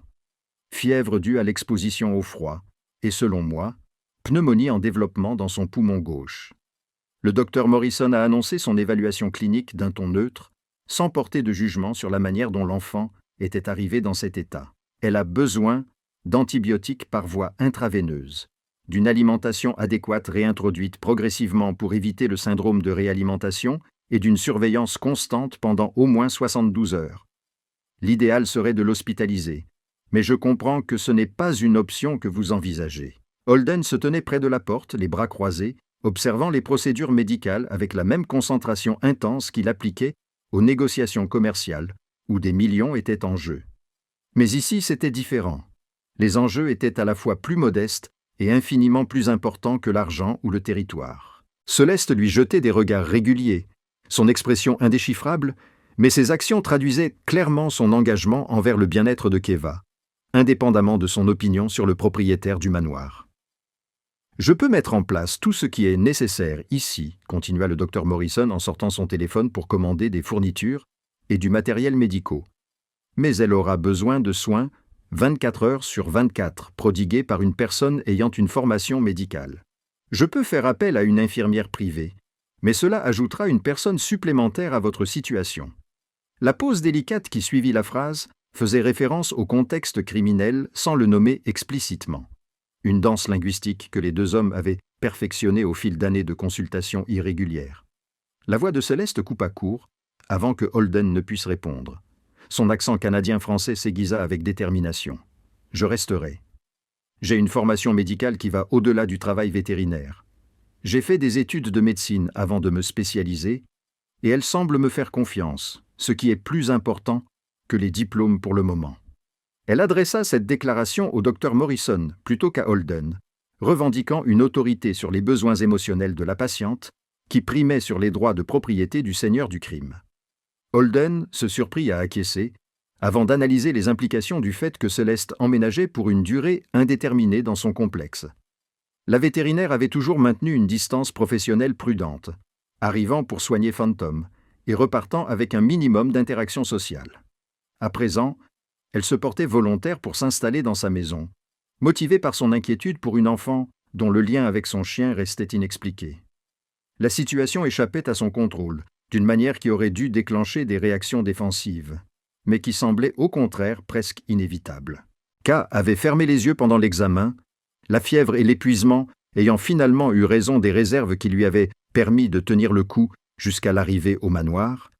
fièvre due à l'exposition au froid, et selon moi, pneumonie en développement dans son poumon gauche. Le docteur Morrison a annoncé son évaluation clinique d'un ton neutre, sans porter de jugement sur la manière dont l'enfant était arrivé dans cet état. Elle a besoin d'antibiotiques par voie intraveineuse, d'une alimentation adéquate réintroduite progressivement pour éviter le syndrome de réalimentation et d'une surveillance constante pendant au moins 72 heures. L'idéal serait de l'hospitaliser, mais je comprends que ce n'est pas une option que vous envisagez. Holden se tenait près de la porte, les bras croisés, observant les procédures médicales avec la même concentration intense qu'il appliquait aux négociations commerciales, où des millions étaient en jeu. Mais ici, c'était différent. Les enjeux étaient à la fois plus modestes et infiniment plus importants que l'argent ou le territoire. Céleste lui jetait des regards réguliers, son expression indéchiffrable, mais ses actions traduisaient clairement son engagement envers le bien-être de Keva, indépendamment de son opinion sur le propriétaire du manoir. Je peux mettre en place tout ce qui est nécessaire ici, continua le docteur Morrison en sortant son téléphone pour commander des fournitures et du matériel médicaux. Mais elle aura besoin de soins 24 heures sur 24, prodigués par une personne ayant une formation médicale. Je peux faire appel à une infirmière privée, mais cela ajoutera une personne supplémentaire à votre situation. La pause délicate qui suivit la phrase faisait référence au contexte criminel sans le nommer explicitement. Une danse linguistique que les deux hommes avaient perfectionnée au fil d'années de consultations irrégulières. La voix de Céleste coupa court, avant que Holden ne puisse répondre. Son accent canadien-français s'aiguisa avec détermination. « Je resterai. J'ai une formation médicale qui va au-delà du travail vétérinaire. J'ai fait des études de médecine avant de me spécialiser, et elle semble me faire confiance, ce qui est plus important que les diplômes pour le moment. » Elle adressa cette déclaration au docteur Morrison plutôt qu'à Holden, revendiquant une autorité sur les besoins émotionnels de la patiente qui primait sur les droits de propriété du seigneur du crime. Holden se surprit à acquiescer, avant d'analyser les implications du fait que Céleste emménageait pour une durée indéterminée dans son complexe. La vétérinaire avait toujours maintenu une distance professionnelle prudente, arrivant pour soigner Phantom et repartant avec un minimum d'interaction sociale. À présent, elle se portait volontaire pour s'installer dans sa maison, motivée par son inquiétude pour une enfant dont le lien avec son chien restait inexpliqué. La situation échappait à son contrôle, d'une manière qui aurait dû déclencher des réactions défensives, mais qui semblait au contraire presque inévitable. K avait fermé les yeux pendant l'examen, la fièvre et l'épuisement ayant finalement eu raison des réserves qui lui avaient permis de tenir le coup jusqu'à l'arrivée au manoir,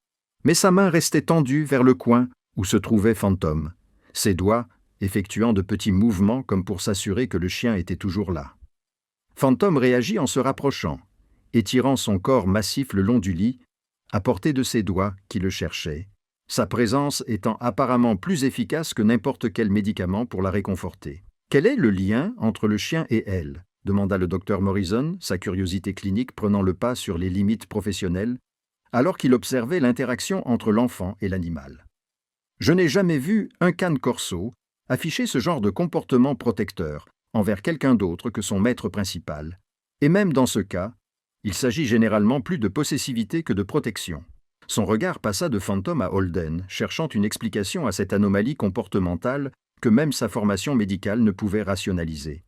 mais sa main restait tendue vers le coin où se trouvait Phantom, ses doigts effectuant de petits mouvements comme pour s'assurer que le chien était toujours là. Phantom réagit en se rapprochant, étirant son corps massif le long du lit, à portée de ses doigts qui le cherchaient, sa présence étant apparemment plus efficace que n'importe quel médicament pour la réconforter. « Quel est le lien entre le chien et elle ?» demanda le docteur Morrison, sa curiosité clinique prenant le pas sur les limites professionnelles, alors qu'il observait l'interaction entre l'enfant et l'animal. « Je n'ai jamais vu un cane corso afficher ce genre de comportement protecteur envers quelqu'un d'autre que son maître principal, et même dans ce cas, il s'agit généralement plus de possessivité que de protection. » Son regard passa de Phantom à Holden, cherchant une explication à cette anomalie comportementale que même sa formation médicale ne pouvait rationaliser.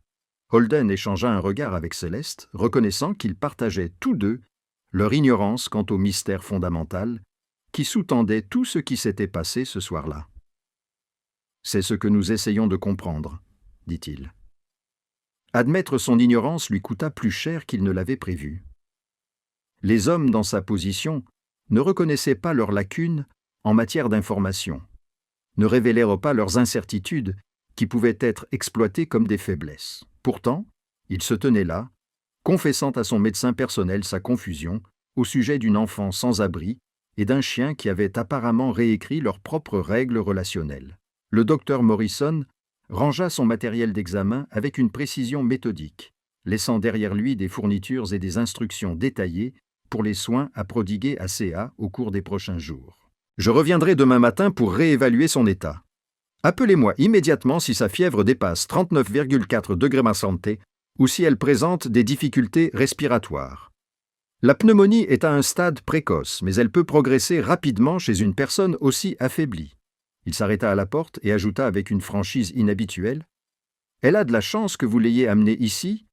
Holden échangea un regard avec Céleste, reconnaissant qu'ils partageaient tous deux leur ignorance quant au mystère fondamental qui sous-tendait tout ce qui s'était passé ce soir-là. « C'est ce que nous essayons de comprendre, » dit-il. Admettre son ignorance lui coûta plus cher qu'il ne l'avait prévu. Les hommes dans sa position ne reconnaissaient pas leurs lacunes en matière d'information, ne révélèrent pas leurs incertitudes qui pouvaient être exploitées comme des faiblesses. Pourtant, il se tenait là, confessant à son médecin personnel sa confusion au sujet d'une enfant sans abri et d'un chien qui avait apparemment réécrit leurs propres règles relationnelles. Le docteur Morrison rangea son matériel d'examen avec une précision méthodique, laissant derrière lui des fournitures et des instructions détaillées pour les soins à prodiguer à CA au cours des prochains jours. « Je reviendrai demain matin pour réévaluer son état. Appelez-moi immédiatement si sa fièvre dépasse 39,4 degrés ma santé ou si elle présente des difficultés respiratoires. La pneumonie est à un stade précoce, mais elle peut progresser rapidement chez une personne aussi affaiblie. » Il s'arrêta à la porte et ajouta avec une franchise inhabituelle. « Elle a de la chance que vous l'ayez amenée ici.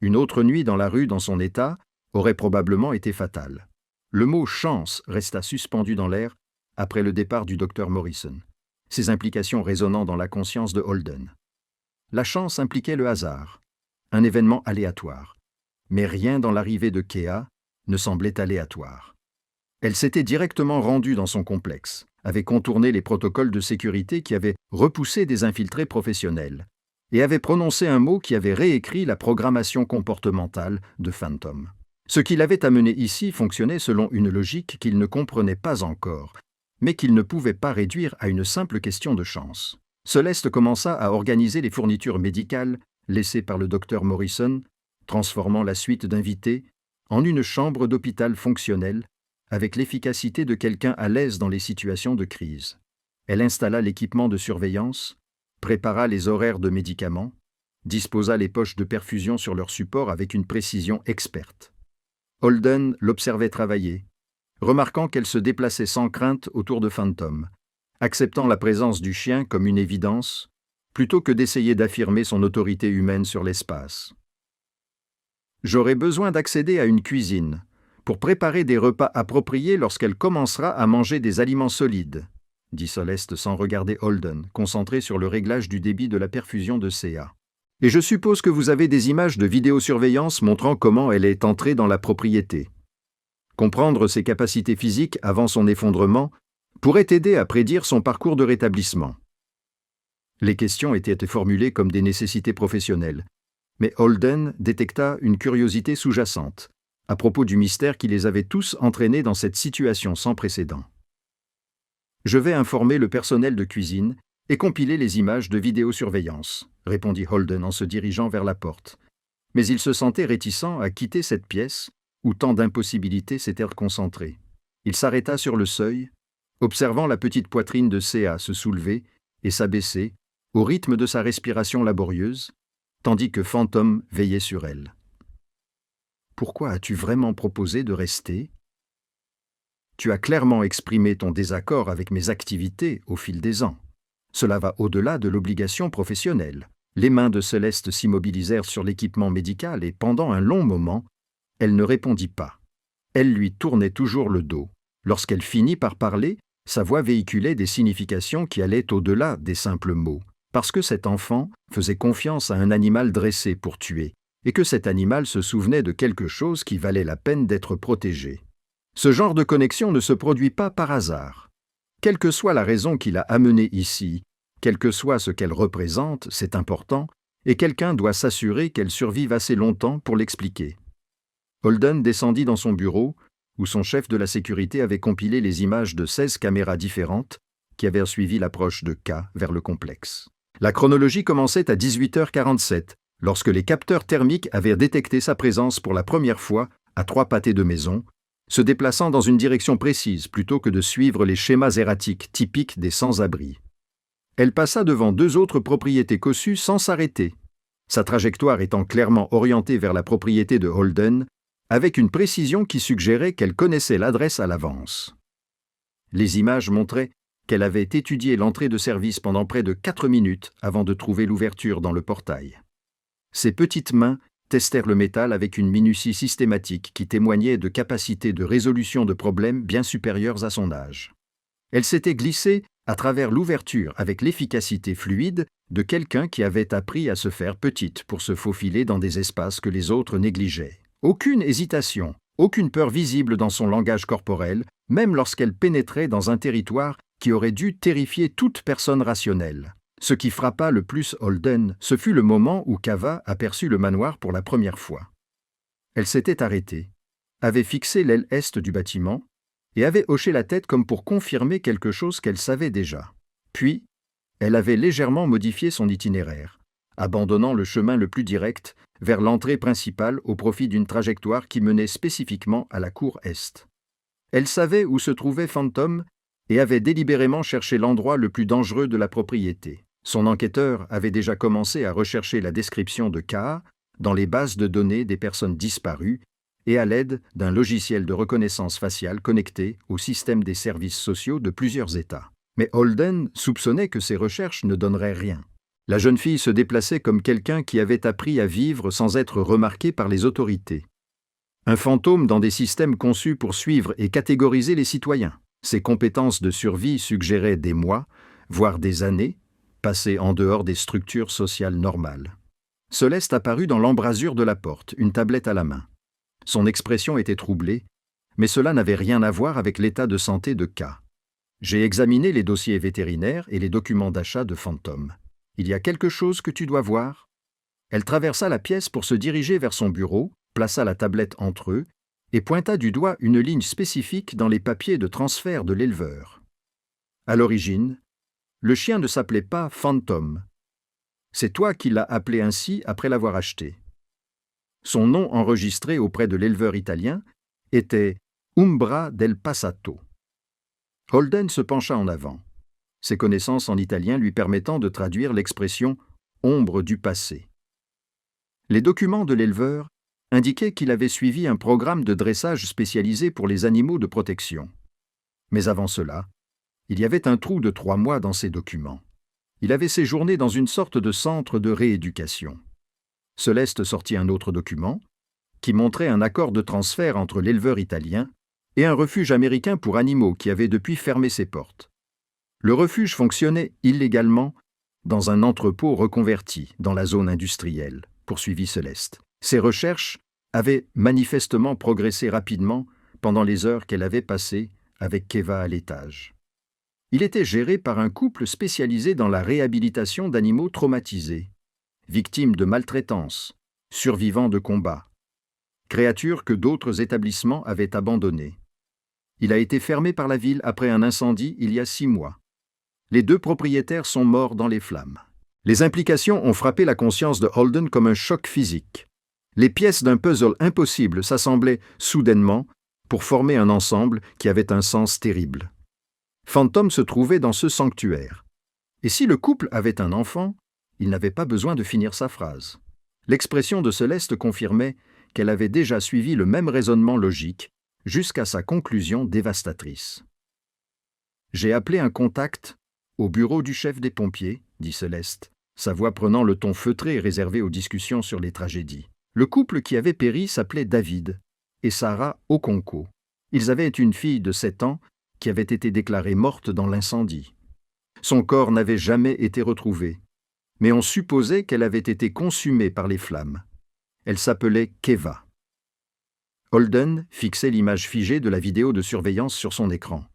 Une autre nuit dans la rue dans son état aurait probablement été fatale. » Le mot « chance » resta suspendu dans l'air après le départ du docteur Morrison, ses implications résonnant dans la conscience de Holden. La chance impliquait le hasard, un événement aléatoire, mais rien dans l'arrivée de Kea ne semblait aléatoire. Elle s'était directement rendue dans son complexe, avait contourné les protocoles de sécurité qui avaient repoussé des infiltrés professionnels et avait prononcé un mot qui avait réécrit la programmation comportementale de Phantom. Ce qui l'avait amené ici fonctionnait selon une logique qu'il ne comprenait pas encore, mais qu'il ne pouvait pas réduire à une simple question de chance. Céleste commença à organiser les fournitures médicales laissées par le docteur Morrison, transformant la suite d'invités en une chambre d'hôpital fonctionnelle avec l'efficacité de quelqu'un à l'aise dans les situations de crise. Elle installa l'équipement de surveillance, prépara les horaires de médicaments, disposa les poches de perfusion sur leur support avec une précision experte. Holden l'observait travailler, remarquant qu'elle se déplaçait sans crainte autour de Phantom, acceptant la présence du chien comme une évidence, plutôt que d'essayer d'affirmer son autorité humaine sur l'espace. « J'aurai besoin d'accéder à une cuisine pour préparer des repas appropriés lorsqu'elle commencera à manger des aliments solides, » dit Céleste sans regarder Holden, concentré sur le réglage du débit de la perfusion de CA. « Et je suppose que vous avez des images de vidéosurveillance montrant comment elle est entrée dans la propriété. Comprendre ses capacités physiques avant son effondrement pourrait aider à prédire son parcours de rétablissement. » Les questions étaient formulées comme des nécessités professionnelles, mais Holden détecta une curiosité sous-jacente, à propos du mystère qui les avait tous entraînés dans cette situation sans précédent. « Je vais informer le personnel de cuisine et compiler les images de vidéosurveillance, » répondit Holden en se dirigeant vers la porte. Mais il se sentait réticent à quitter cette pièce où tant d'impossibilités s'étaient concentrées. Il s'arrêta sur le seuil, observant la petite poitrine de CA se soulever et s'abaisser au rythme de sa respiration laborieuse, tandis que Phantom veillait sur elle. « Pourquoi as-tu vraiment proposé de rester ? Tu as clairement exprimé ton désaccord avec mes activités au fil des ans. Cela va au-delà de l'obligation professionnelle. » Les mains de Céleste s'immobilisèrent sur l'équipement médical et pendant un long moment, elle ne répondit pas. Elle lui tournait toujours le dos. Lorsqu'elle finit par parler, sa voix véhiculait des significations qui allaient au-delà des simples mots, parce que cet enfant faisait confiance à un animal dressé pour tuer, et que cet animal se souvenait de quelque chose qui valait la peine d'être protégé. Ce genre de connexion ne se produit pas par hasard. Quelle que soit la raison qui l'a amenée ici, quel que soit ce qu'elle représente, c'est important, et quelqu'un doit s'assurer qu'elle survive assez longtemps pour l'expliquer. Holden descendit dans son bureau, où son chef de la sécurité avait compilé les images de 16 caméras différentes qui avaient suivi l'approche de K vers le complexe. La chronologie commençait à 18h47, lorsque les capteurs thermiques avaient détecté sa présence pour la première fois à 3 pâtés de maison, se déplaçant dans une direction précise plutôt que de suivre les schémas erratiques typiques des sans-abri. Elle passa devant 2 autres propriétés cossues sans s'arrêter, sa trajectoire étant clairement orientée vers la propriété de Holden, avec une précision qui suggérait qu'elle connaissait l'adresse à l'avance. Les images montraient qu'elle avait étudié l'entrée de service pendant près de 4 minutes avant de trouver l'ouverture dans le portail. Ses petites mains testèrent le métal avec une minutie systématique qui témoignait de capacités de résolution de problèmes bien supérieures à son âge. Elle s'était glissée à travers l'ouverture avec l'efficacité fluide de quelqu'un qui avait appris à se faire petite pour se faufiler dans des espaces que les autres négligeaient. Aucune hésitation, aucune peur visible dans son langage corporel, même lorsqu'elle pénétrait dans un territoire qui aurait dû terrifier toute personne rationnelle. Ce qui frappa le plus Holden, ce fut le moment où Kava aperçut le manoir pour la première fois. Elle s'était arrêtée, avait fixé l'aile est du bâtiment, et avait hoché la tête comme pour confirmer quelque chose qu'elle savait déjà. Puis, elle avait légèrement modifié son itinéraire, abandonnant le chemin le plus direct vers l'entrée principale au profit d'une trajectoire qui menait spécifiquement à la cour est. Elle savait où se trouvait Phantom et avait délibérément cherché l'endroit le plus dangereux de la propriété. Son enquêteur avait déjà commencé à rechercher la description de K dans les bases de données des personnes disparues et à l'aide d'un logiciel de reconnaissance faciale connecté au système des services sociaux de plusieurs États. Mais Holden soupçonnait que ces recherches ne donneraient rien. La jeune fille se déplaçait comme quelqu'un qui avait appris à vivre sans être remarqué par les autorités. Un fantôme dans des systèmes conçus pour suivre et catégoriser les citoyens. Ses compétences de survie suggéraient des mois, voire des années, passées en dehors des structures sociales normales. Céleste apparut dans l'embrasure de la porte, une tablette à la main. Son expression était troublée, mais cela n'avait rien à voir avec l'état de santé de K. J'ai examiné les dossiers vétérinaires et les documents d'achat de Phantom. Il y a quelque chose que tu dois voir. Elle traversa la pièce pour se diriger vers son bureau, plaça la tablette entre eux et pointa du doigt une ligne spécifique dans les papiers de transfert de l'éleveur. À l'origine, le chien ne s'appelait pas Phantom. C'est toi qui l'as appelé ainsi après l'avoir acheté. Son nom enregistré auprès de l'éleveur italien était Umbra del Passato. Holden se pencha en avant, ses connaissances en italien lui permettant de traduire l'expression « ombre du passé ». Les documents de l'éleveur indiquaient qu'il avait suivi un programme de dressage spécialisé pour les animaux de protection. Mais avant cela, il y avait un trou de 3 mois dans ces documents. Il avait séjourné dans une sorte de centre de rééducation. Celeste sortit un autre document qui montrait un accord de transfert entre l'éleveur italien et un refuge américain pour animaux qui avait depuis fermé ses portes. Le refuge fonctionnait illégalement dans un entrepôt reconverti dans la zone industrielle, poursuivit Celeste. Ses recherches avaient manifestement progressé rapidement pendant les heures qu'elle avait passées avec Keva à l'étage. Il était géré par un couple spécialisé dans la réhabilitation d'animaux traumatisés, victimes de maltraitance, survivants de combats, créatures que d'autres établissements avaient abandonnées. Il a été fermé par la ville après un incendie il y a 6 mois. Les 2 propriétaires sont morts dans les flammes. Les implications ont frappé la conscience de Holden comme un choc physique. Les pièces d'un puzzle impossible s'assemblaient soudainement pour former un ensemble qui avait un sens terrible. Phantom se trouvait dans ce sanctuaire. Et si le couple avait un enfant, il n'avait pas besoin de finir sa phrase. L'expression de Celeste confirmait qu'elle avait déjà suivi le même raisonnement logique jusqu'à sa conclusion dévastatrice. « J'ai appelé un contact au bureau du chef des pompiers, dit Celeste, sa voix prenant le ton feutré réservé aux discussions sur les tragédies. Le couple qui avait péri s'appelait David et Sarah Okonko. Ils avaient une fille de 7 ans qui avait été déclarée morte dans l'incendie. Son corps n'avait jamais été retrouvé, mais on supposait qu'elle avait été consumée par les flammes. Elle s'appelait Keva. Holden fixait l'image figée de la vidéo de surveillance sur son écran.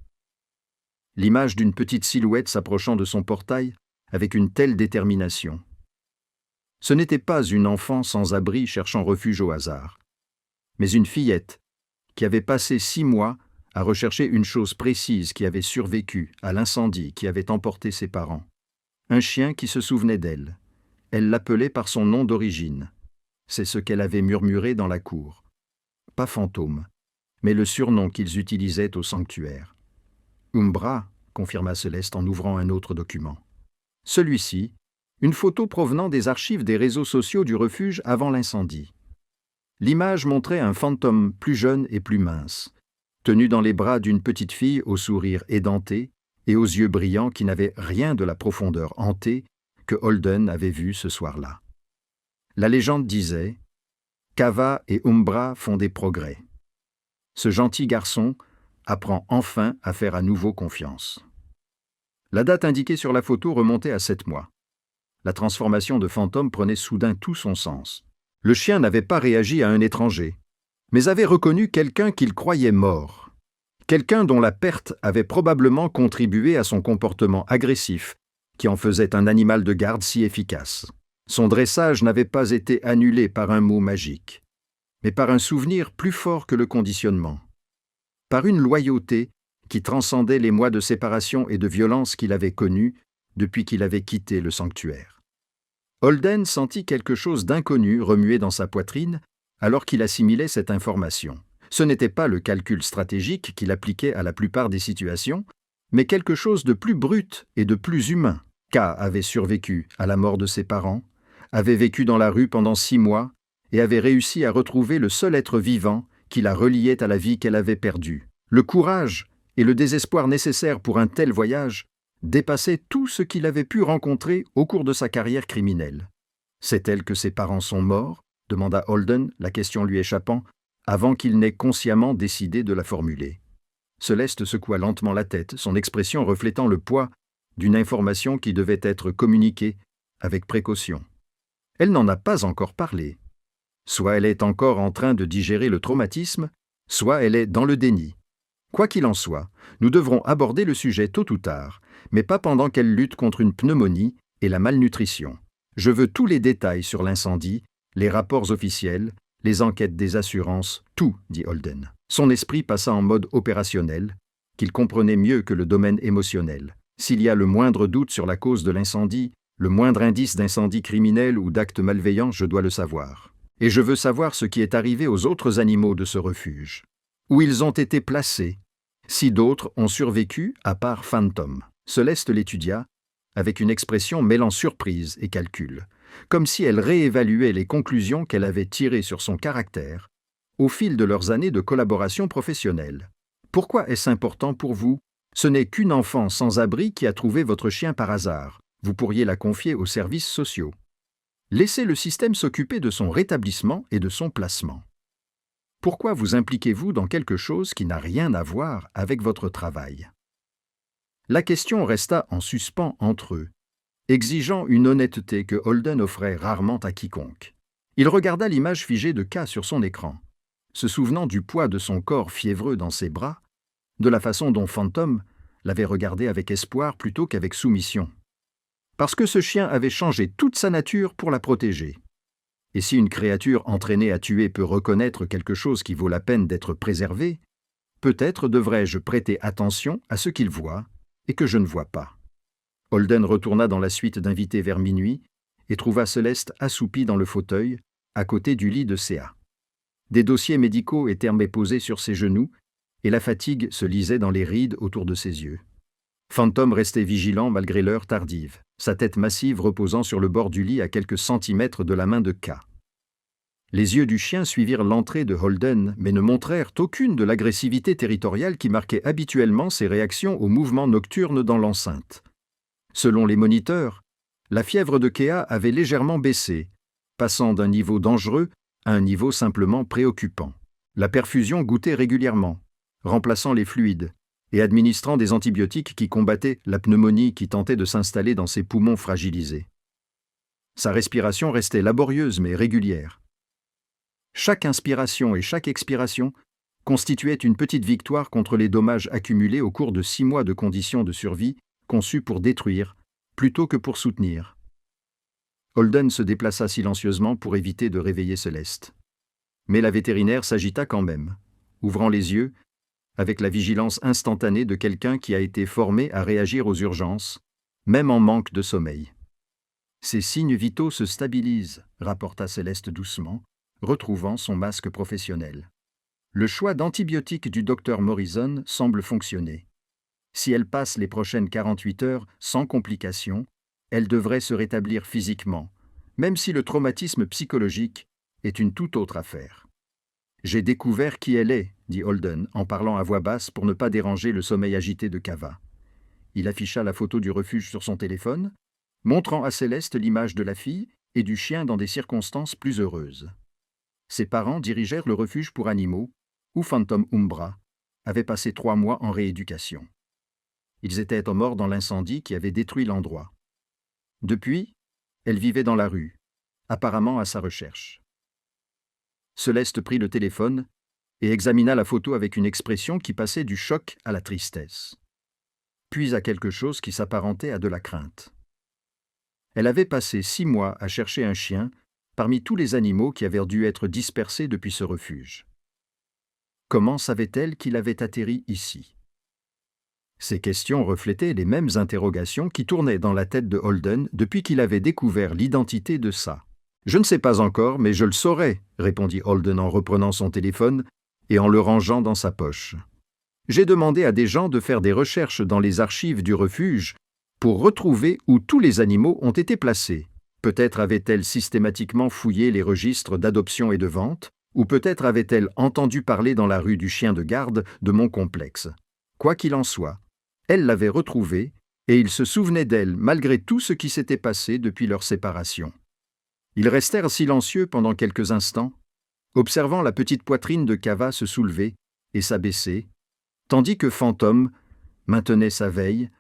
L'image d'une petite silhouette s'approchant de son portail avec une telle détermination. Ce n'était pas une enfant sans abri cherchant refuge au hasard, mais une fillette qui avait passé 6 mois à rechercher une chose précise qui avait survécu à l'incendie qui avait emporté ses parents. Un chien qui se souvenait d'elle. Elle l'appelait par son nom d'origine. C'est ce qu'elle avait murmuré dans la cour. Pas Fantôme, mais le surnom qu'ils utilisaient au sanctuaire. Umbra, confirma Celeste en ouvrant un autre document. Celui-ci, une photo provenant des archives des réseaux sociaux du refuge avant l'incendie. L'image montrait un fantôme plus jeune et plus mince, tenu dans les bras d'une petite fille au sourire édenté et aux yeux brillants qui n'avaient rien de la profondeur hantée que Holden avait vue ce soir-là. La légende disait « Kava et Umbra font des progrès. Ce gentil garçon apprend enfin à faire à nouveau confiance. » La date indiquée sur la photo remontait à 7 mois. La transformation de Fantôme prenait soudain tout son sens. Le chien n'avait pas réagi à un étranger, mais avait reconnu quelqu'un qu'il croyait mort. Quelqu'un dont la perte avait probablement contribué à son comportement agressif, qui en faisait un animal de garde si efficace. Son dressage n'avait pas été annulé par un mot magique, mais par un souvenir plus fort que le conditionnement, par une loyauté qui transcendait les mois de séparation et de violence qu'il avait connus depuis qu'il avait quitté le sanctuaire. Holden sentit quelque chose d'inconnu remuer dans sa poitrine alors qu'il assimilait cette information. Ce n'était pas le calcul stratégique qu'il appliquait à la plupart des situations, mais quelque chose de plus brut et de plus humain. K avait survécu à la mort de ses parents, avait vécu dans la rue pendant 6 mois et avait réussi à retrouver le seul être vivant qui la reliait à la vie qu'elle avait perdue. Le courage et le désespoir nécessaires pour un tel voyage dépassaient tout ce qu'il avait pu rencontrer au cours de sa carrière criminelle. « Sait-elle que ses parents sont morts ?» demanda Holden, la question lui échappant, avant qu'il n'ait consciemment décidé de la formuler. Celeste secoua lentement la tête, son expression reflétant le poids d'une information qui devait être communiquée avec précaution. Elle n'en a pas encore parlé. Soit elle est encore en train de digérer le traumatisme, soit elle est dans le déni. Quoi qu'il en soit, nous devrons aborder le sujet tôt ou tard, mais pas pendant qu'elle lutte contre une pneumonie et la malnutrition. Je veux tous les détails sur l'incendie, les rapports officiels, les enquêtes des assurances, tout, dit Holden. Son esprit passa en mode opérationnel, qu'il comprenait mieux que le domaine émotionnel. S'il y a le moindre doute sur la cause de l'incendie, le moindre indice d'incendie criminel ou d'acte malveillant, je dois le savoir. Et je veux savoir ce qui est arrivé aux autres animaux de ce refuge. Où ils ont été placés, si d'autres ont survécu à part Phantom. Celeste l'étudia, avec une expression mêlant surprise et calcul. comme si elle réévaluait les conclusions qu'elle avait tirées sur son caractère au fil de leurs années de collaboration professionnelle. Pourquoi est-ce important pour vous? Ce n'est qu'une enfant sans abri qui a trouvé votre chien par hasard. Vous pourriez la confier aux services sociaux. Laissez le système s'occuper de son rétablissement et de son placement. Pourquoi vous impliquez-vous dans quelque chose qui n'a rien à voir avec votre travail? La question resta en suspens entre eux, exigeant une honnêteté que Holden offrait rarement à quiconque. Il regarda l'image figée de K sur son écran, se souvenant du poids de son corps fiévreux dans ses bras, de la façon dont Phantom l'avait regardé avec espoir plutôt qu'avec soumission. Parce que ce chien avait changé toute sa nature pour la protéger. Et si une créature entraînée à tuer peut reconnaître quelque chose qui vaut la peine d'être préservé, peut-être devrais-je prêter attention à ce qu'il voit et que je ne vois pas. Holden retourna dans la suite d'invités vers minuit et trouva Céleste assoupie dans le fauteuil, à côté du lit de CA. Des dossiers médicaux étaient posés sur ses genoux et la fatigue se lisait dans les rides autour de ses yeux. Phantom restait vigilant malgré l'heure tardive, sa tête massive reposant sur le bord du lit à quelques centimètres de la main de K. Les yeux du chien suivirent l'entrée de Holden, mais ne montrèrent aucune de l'agressivité territoriale qui marquait habituellement ses réactions aux mouvements nocturnes dans l'enceinte. Selon les moniteurs, la fièvre de Kea avait légèrement baissé, passant d'un niveau dangereux à un niveau simplement préoccupant. La perfusion goûtait régulièrement, remplaçant les fluides et administrant des antibiotiques qui combattaient la pneumonie qui tentait de s'installer dans ses poumons fragilisés. Sa respiration restait laborieuse mais régulière. Chaque inspiration et chaque expiration constituaient une petite victoire contre les dommages accumulés au cours de 6 mois de conditions de survie conçues pour détruire plutôt que pour soutenir. Holden se déplaça silencieusement pour éviter de réveiller Céleste. Mais la vétérinaire s'agita quand même, ouvrant les yeux, avec la vigilance instantanée de quelqu'un qui a été formé à réagir aux urgences, même en manque de sommeil. « Ses signes vitaux se stabilisent », rapporta Céleste doucement, retrouvant son masque professionnel. « Le choix d'antibiotiques du docteur Morrison semble fonctionner. Si elle passe les prochaines 48 heures sans complications, elle devrait se rétablir physiquement, même si le traumatisme psychologique est une toute autre affaire. « J'ai découvert qui elle est, » dit Holden, en parlant à voix basse pour ne pas déranger le sommeil agité de Kava. Il afficha la photo du refuge sur son téléphone, montrant à Céleste l'image de la fille et du chien dans des circonstances plus heureuses. Ses parents dirigèrent le refuge pour animaux, où Phantom Umbra avait passé 3 mois en rééducation. Ils étaient morts dans l'incendie qui avait détruit l'endroit. Depuis, elle vivait dans la rue, apparemment à sa recherche. Céleste prit le téléphone et examina la photo avec une expression qui passait du choc à la tristesse, puis à quelque chose qui s'apparentait à de la crainte. Elle avait passé 6 mois à chercher un chien parmi tous les animaux qui avaient dû être dispersés depuis ce refuge. Comment savait-elle qu'il avait atterri ici? Ces questions reflétaient les mêmes interrogations qui tournaient dans la tête de Holden depuis qu'il avait découvert l'identité de ça. « Je ne sais pas encore, mais je le saurai », répondit Holden en reprenant son téléphone et en le rangeant dans sa poche. « J'ai demandé à des gens de faire des recherches dans les archives du refuge pour retrouver où tous les animaux ont été placés. Peut-être avait-elle systématiquement fouillé les registres d'adoption et de vente, ou peut-être avait-elle entendu parler dans la rue du chien de garde de mon complexe. Quoi qu'il en soit, elle l'avait retrouvée et il se souvenait d'elle malgré tout ce qui s'était passé depuis leur séparation. Ils restèrent silencieux pendant quelques instants, observant la petite poitrine de Kava se soulever et s'abaisser, tandis que Phantom maintenait sa veille,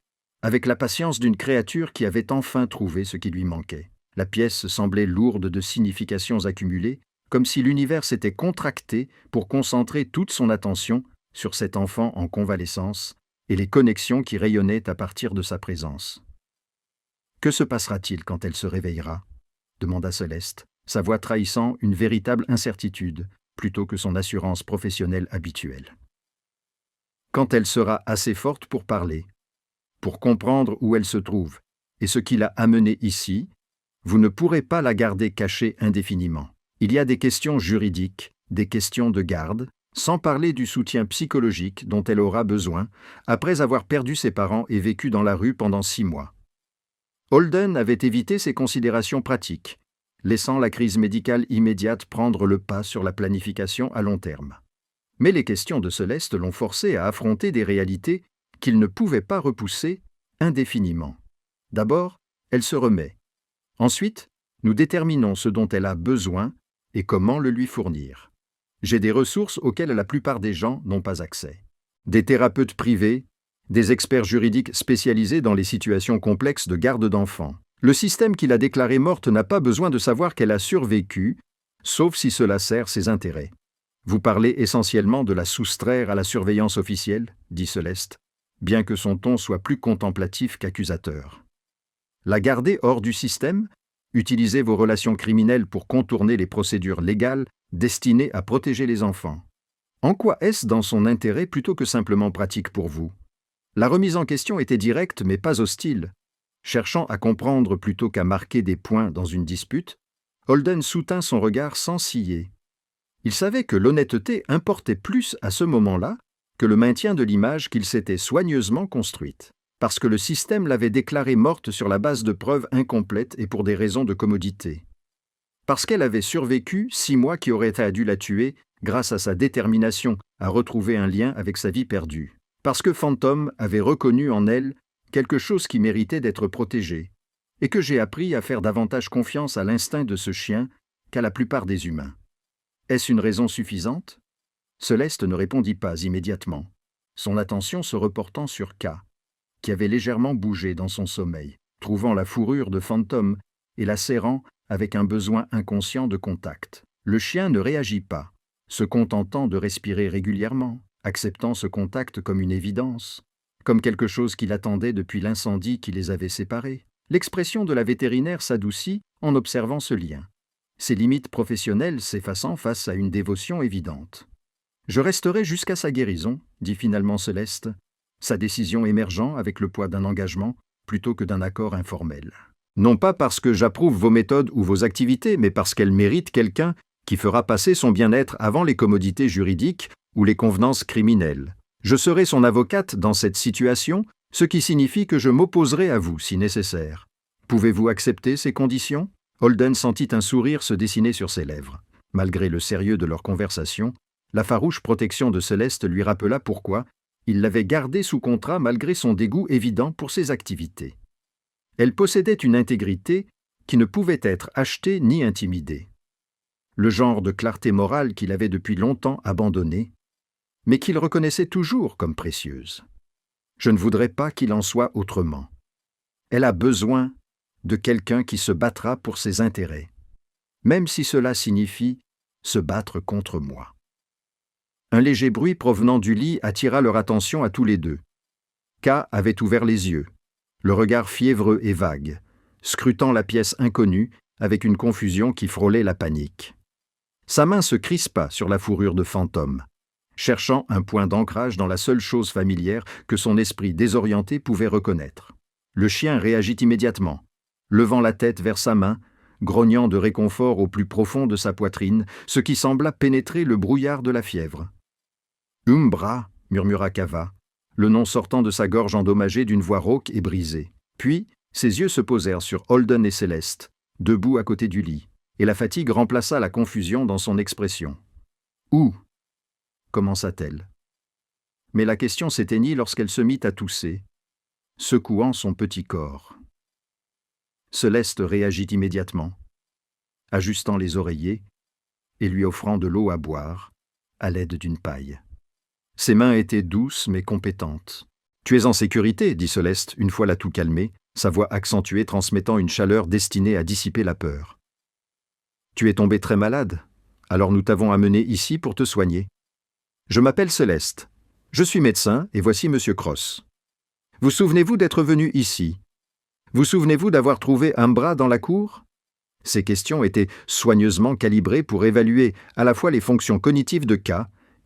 avec la patience d'une créature qui avait enfin trouvé ce qui lui manquait. La pièce semblait lourde de significations accumulées, comme si l'univers s'était contracté pour concentrer toute son attention sur cet enfant en convalescence et les connexions qui rayonnaient à partir de sa présence. « Que se passera-t-il quand elle se réveillera ?» demanda Céleste, sa voix trahissant une véritable incertitude plutôt que son assurance professionnelle habituelle. « Quand elle sera assez forte pour parler, pour comprendre où elle se trouve et ce qui l'a amenée ici, vous ne pourrez pas la garder cachée indéfiniment. Il y a des questions juridiques, des questions de garde, sans parler du soutien psychologique dont elle aura besoin après avoir perdu ses parents et vécu dans la rue pendant 6 mois. » Holden avait évité ces considérations pratiques, laissant la crise médicale immédiate prendre le pas sur la planification à long terme. Mais les questions de Céleste l'ont forcé à affronter des réalités qu'il ne pouvait pas repousser indéfiniment. D'abord, elle se remet. Ensuite, nous déterminons ce dont elle a besoin et comment le lui fournir. J'ai des ressources auxquelles la plupart des gens n'ont pas accès. Des thérapeutes privés, des experts juridiques spécialisés dans les situations complexes de garde d'enfants. Le système qu'il a déclarée morte n'a pas besoin de savoir qu'elle a survécu, sauf si cela sert ses intérêts. Vous parlez essentiellement de la soustraire à la surveillance officielle, dit Céleste, bien que son ton soit plus contemplatif qu'accusateur. La garder hors du système, utiliser vos relations criminelles pour contourner les procédures légales destinées à protéger les enfants. En quoi est-ce dans son intérêt plutôt que simplement pratique pour vous? La remise en question était directe mais pas hostile. Cherchant à comprendre plutôt qu'à marquer des points dans une dispute, Holden soutint son regard sans ciller. Il savait que l'honnêteté importait plus à ce moment-là que le maintien de l'image qu'il s'était soigneusement construite, parce que le système l'avait déclarée morte sur la base de preuves incomplètes et pour des raisons de commodité. Parce qu'elle avait survécu 6 mois qui auraient dû la tuer grâce à sa détermination à retrouver un lien avec sa vie perdue. Parce que Phantom avait reconnu en elle quelque chose qui méritait d'être protégé, et que j'ai appris à faire davantage confiance à l'instinct de ce chien qu'à la plupart des humains. Est-ce une raison suffisante? Céleste ne répondit pas immédiatement, son attention se reportant sur K, qui avait légèrement bougé dans son sommeil, trouvant la fourrure de Phantom et la serrant avec un besoin inconscient de contact. Le chien ne réagit pas, se contentant de respirer régulièrement, acceptant ce contact comme une évidence, comme quelque chose qu'il attendait depuis l'incendie qui les avait séparés. L'expression de la vétérinaire s'adoucit en observant ce lien, ses limites professionnelles s'effaçant face à une dévotion évidente. « Je resterai jusqu'à sa guérison », dit finalement Céleste, sa décision émergeant avec le poids d'un engagement plutôt que d'un accord informel. Non pas parce que j'approuve vos méthodes ou vos activités, mais parce qu'elle mérite quelqu'un qui fera passer son bien-être avant les commodités juridiques ou les convenances criminelles. Je serai son avocate dans cette situation, ce qui signifie que je m'opposerai à vous si nécessaire. Pouvez-vous accepter ces conditions? Holden sentit un sourire se dessiner sur ses lèvres. Malgré le sérieux de leur conversation, la farouche protection de Céleste lui rappela pourquoi il l'avait gardée sous contrat malgré son dégoût évident pour ses activités. Elle possédait une intégrité qui ne pouvait être achetée ni intimidée. Le genre de clarté morale qu'il avait depuis longtemps abandonnée, mais qu'il reconnaissait toujours comme précieuse. Je ne voudrais pas qu'il en soit autrement. Elle a besoin de quelqu'un qui se battra pour ses intérêts, même si cela signifie se battre contre moi. Un léger bruit provenant du lit attira leur attention à tous les deux. K avait ouvert les yeux, le regard fiévreux et vague, scrutant la pièce inconnue avec une confusion qui frôlait la panique. Sa main se crispa sur la fourrure de Phantom, cherchant un point d'ancrage dans la seule chose familière que son esprit désorienté pouvait reconnaître. Le chien réagit immédiatement, levant la tête vers sa main, grognant de réconfort au plus profond de sa poitrine, ce qui sembla pénétrer le brouillard de la fièvre. « Umbra » murmura Kava, le nom sortant de sa gorge endommagée d'une voix rauque et brisée. Puis, ses yeux se posèrent sur Holden et Céleste, debout à côté du lit, et la fatigue remplaça la confusion dans son expression. « Où » commença-t-elle. Mais la question s'éteignit lorsqu'elle se mit à tousser, secouant son petit corps. Céleste réagit immédiatement, ajustant les oreillers et lui offrant de l'eau à boire, à l'aide d'une paille. Ses mains étaient douces mais compétentes. « Tu es en sécurité, » dit Céleste, une fois la toux calmée, sa voix accentuée transmettant une chaleur destinée à dissiper la peur. « Tu es tombé très malade, alors nous t'avons amené ici pour te soigner. Je m'appelle Céleste, je suis médecin et voici Monsieur Cross. Vous souvenez-vous d'être venu ici? Vous souvenez-vous d'avoir trouvé Umbra dans la cour ?» Ces questions étaient soigneusement calibrées pour évaluer à la fois les fonctions cognitives de K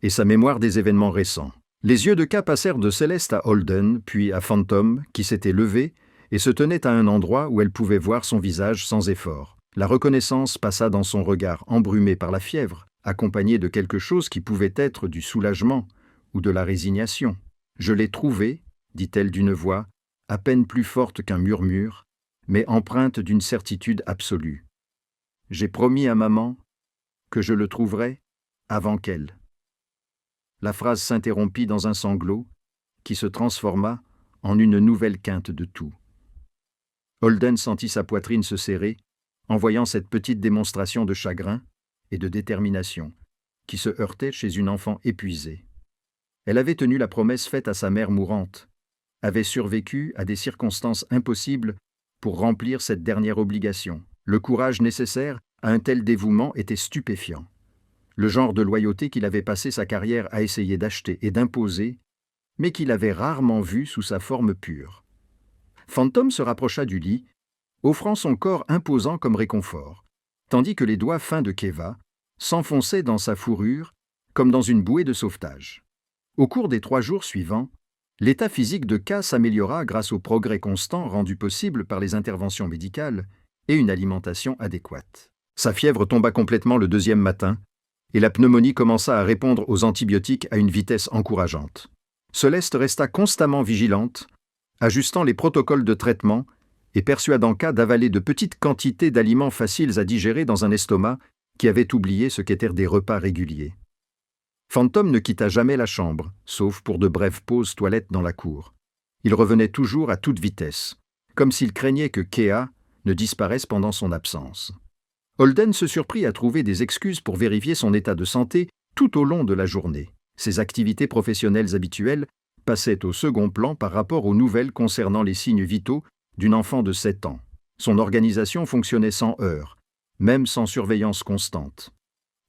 et sa mémoire des événements récents. Les yeux de K passèrent de Céleste à Holden, puis à Phantom, qui s'était levé et se tenait à un endroit où elle pouvait voir son visage sans effort. La reconnaissance passa dans son regard embrumé par la fièvre, accompagné de quelque chose qui pouvait être du soulagement ou de la résignation. « Je l'ai trouvé », dit-elle d'une voix, à peine plus forte qu'un murmure, mais empreinte d'une certitude absolue. J'ai promis à maman que je le trouverais avant qu'elle. » La phrase s'interrompit dans un sanglot qui se transforma en une nouvelle quinte de toux. Holden sentit sa poitrine se serrer en voyant cette petite démonstration de chagrin et de détermination qui se heurtait chez une enfant épuisée. Elle avait tenu la promesse faite à sa mère mourante, avait survécu à des circonstances impossibles pour remplir cette dernière obligation. Le courage nécessaire à un tel dévouement était stupéfiant. Le genre de loyauté qu'il avait passé sa carrière à essayer d'acheter et d'imposer, mais qu'il avait rarement vu sous sa forme pure. Phantom se rapprocha du lit, offrant son corps imposant comme réconfort, tandis que les doigts fins de Keva s'enfonçaient dans sa fourrure comme dans une bouée de sauvetage. Au cours des 3 jours suivants, l'état physique de K s'améliora grâce au progrès constant rendu possible par les interventions médicales et une alimentation adéquate. Sa fièvre tomba complètement le 2e matin, et la pneumonie commença à répondre aux antibiotiques à une vitesse encourageante. Céleste resta constamment vigilante, ajustant les protocoles de traitement et persuadant K d'avaler de petites quantités d'aliments faciles à digérer dans un estomac qui avait oublié ce qu'étaient des repas réguliers. Phantom ne quitta jamais la chambre, sauf pour de brèves pauses toilettes dans la cour. Il revenait toujours à toute vitesse, comme s'il craignait que Kea ne disparaisse pendant son absence. Holden se surprit à trouver des excuses pour vérifier son état de santé tout au long de la journée. Ses activités professionnelles habituelles passaient au second plan par rapport aux nouvelles concernant les signes vitaux d'une enfant de 7 ans. Son organisation fonctionnait sans heurts, même sans surveillance constante.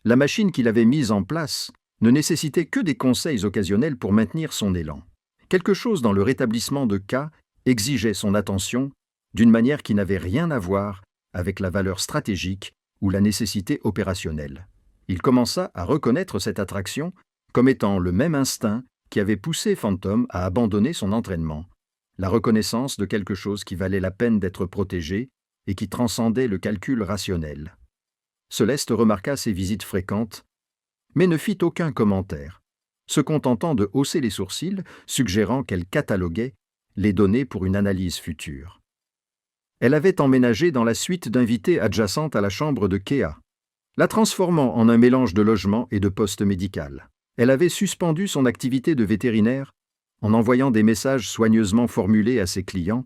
La machine qu'il avait mise en place ne nécessitait que des conseils occasionnels pour maintenir son élan. Quelque chose dans le rétablissement de K exigeait son attention d'une manière qui n'avait rien à voir avec la valeur stratégique ou la nécessité opérationnelle. Il commença à reconnaître cette attraction comme étant le même instinct qui avait poussé Phantom à abandonner son entraînement, la reconnaissance de quelque chose qui valait la peine d'être protégé et qui transcendait le calcul rationnel. Céleste remarqua ses visites fréquentes, mais ne fit aucun commentaire, se contentant de hausser les sourcils, suggérant qu'elle cataloguait les données pour une analyse future. Elle avait emménagé dans la suite d'invités adjacente à la chambre de Kea, la transformant en un mélange de logement et de poste médical. Elle avait suspendu son activité de vétérinaire en envoyant des messages soigneusement formulés à ses clients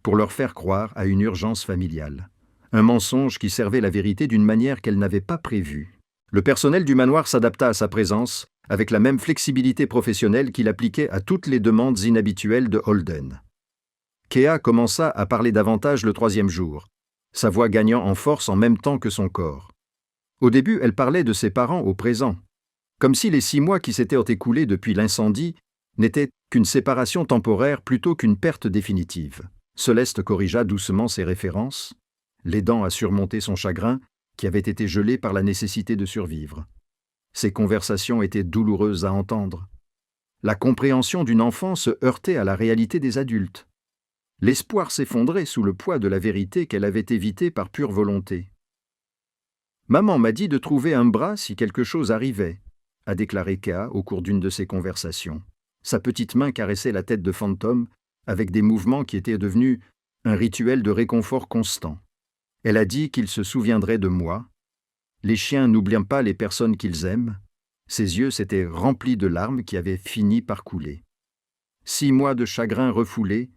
pour leur faire croire à une urgence familiale. Un mensonge qui servait la vérité d'une manière qu'elle n'avait pas prévue. Le personnel du manoir s'adapta à sa présence avec la même flexibilité professionnelle qu'il appliquait à toutes les demandes inhabituelles de Holden. Kea commença à parler davantage le 3e jour, sa voix gagnant en force en même temps que son corps. Au début, elle parlait de ses parents au présent, comme si les 6 mois qui s'étaient écoulés depuis l'incendie n'étaient qu'une séparation temporaire plutôt qu'une perte définitive. Céleste corrigea doucement ses références, l'aidant à surmonter son chagrin qui avait été gelé par la nécessité de survivre. Ces conversations étaient douloureuses à entendre. La compréhension d'une enfant se heurtait à la réalité des adultes. L'espoir s'effondrait sous le poids de la vérité qu'elle avait évitée par pure volonté. « Maman m'a dit de trouver un bras si quelque chose arrivait », a déclaré Kea au cours d'une de ces conversations. Sa petite main caressait la tête de Phantom avec des mouvements qui étaient devenus un rituel de réconfort constant. Elle a dit qu'il se souviendrait de moi. Les chiens n'oublient pas les personnes qu'ils aiment. Ses yeux s'étaient remplis de larmes qui avaient fini par couler. 6 mois de chagrin refoulé,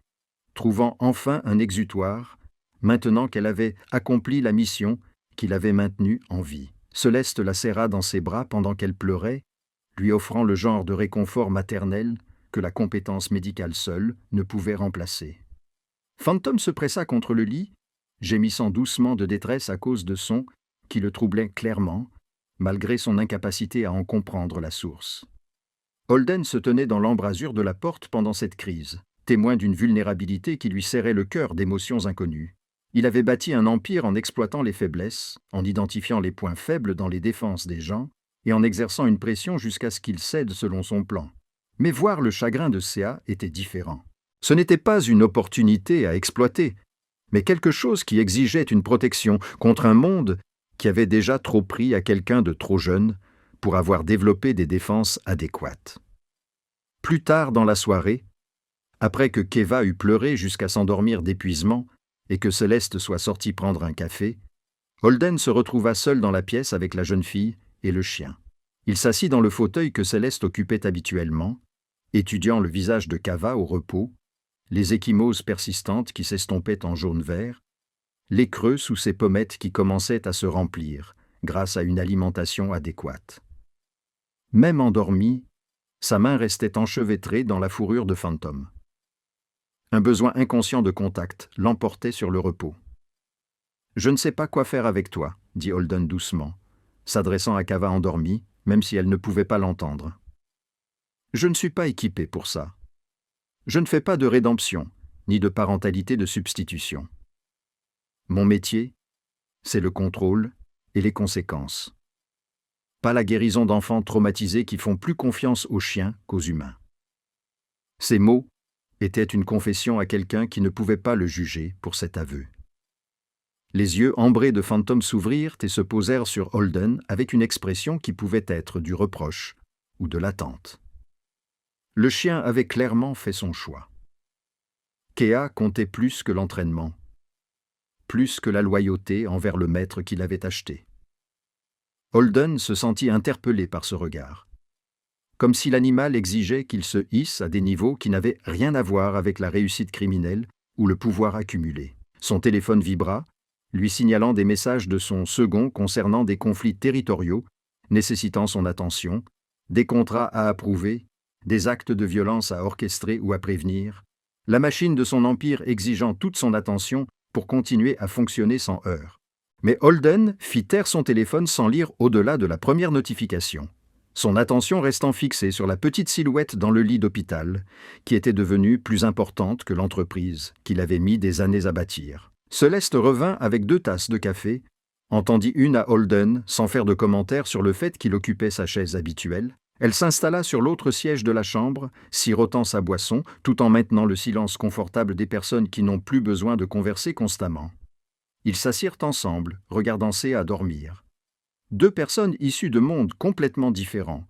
trouvant enfin un exutoire, maintenant qu'elle avait accompli la mission qui l'avait maintenue en vie. Céleste la serra dans ses bras pendant qu'elle pleurait, lui offrant le genre de réconfort maternel que la compétence médicale seule ne pouvait remplacer. Phantom se pressa contre le lit, gémissant doucement de détresse à cause de sons qui le troublaient clairement, malgré son incapacité à en comprendre la source. Holden se tenait dans l'embrasure de la porte pendant cette crise, témoin d'une vulnérabilité qui lui serrait le cœur d'émotions inconnues. Il avait bâti un empire en exploitant les faiblesses, en identifiant les points faibles dans les défenses des gens et en exerçant une pression jusqu'à ce qu'ils cèdent selon son plan. Mais voir le chagrin de Sea était différent. Ce n'était pas une opportunité à exploiter, mais quelque chose qui exigeait une protection contre un monde qui avait déjà trop pris à quelqu'un de trop jeune pour avoir développé des défenses adéquates. Plus tard dans la soirée, après que Keva eut pleuré jusqu'à s'endormir d'épuisement et que Céleste soit sortie prendre un café, Holden se retrouva seul dans la pièce avec la jeune fille et le chien. Il s'assit dans le fauteuil que Céleste occupait habituellement, étudiant le visage de Cava au repos, les ecchymoses persistantes qui s'estompaient en jaune-vert, les creux sous ses pommettes qui commençaient à se remplir grâce à une alimentation adéquate. Même endormi, sa main restait enchevêtrée dans la fourrure de Phantom. Un besoin inconscient de contact l'emportait sur le repos. « Je ne sais pas quoi faire avec toi, » dit Holden doucement, s'adressant à Cava endormie, même si elle ne pouvait pas l'entendre. « Je ne suis pas équipé pour ça. Je ne fais pas de rédemption, ni de parentalité de substitution. Mon métier, c'est le contrôle et les conséquences. Pas la guérison d'enfants traumatisés qui font plus confiance aux chiens qu'aux humains. » Ces mots étaient une confession à quelqu'un qui ne pouvait pas le juger pour cet aveu. Les yeux ambrés de Phantom s'ouvrirent et se posèrent sur Holden avec une expression qui pouvait être du reproche ou de l'attente. Le chien avait clairement fait son choix. Kea comptait plus que l'entraînement, plus que la loyauté envers le maître qui l'avait acheté. Holden se sentit interpellé par ce regard, comme si l'animal exigeait qu'il se hisse à des niveaux qui n'avaient rien à voir avec la réussite criminelle ou le pouvoir accumulé. Son téléphone vibra, lui signalant des messages de son second concernant des conflits territoriaux nécessitant son attention, des contrats à approuver, des actes de violence à orchestrer ou à prévenir, la machine de son empire exigeant toute son attention pour continuer à fonctionner sans heurts. Mais Holden fit taire son téléphone sans lire au-delà de la première notification, son attention restant fixée sur la petite silhouette dans le lit d'hôpital, qui était devenue plus importante que l'entreprise qu'il avait mis des années à bâtir. Céleste revint avec 2 tasses de café, en tendit une à Holden sans faire de commentaire sur le fait qu'il occupait sa chaise habituelle. Elle s'installa sur l'autre siège de la chambre, sirotant sa boisson, tout en maintenant le silence confortable des personnes qui n'ont plus besoin de converser constamment. Ils s'assirent ensemble, regardant Cea dormir. 2 personnes issues de mondes complètement différents,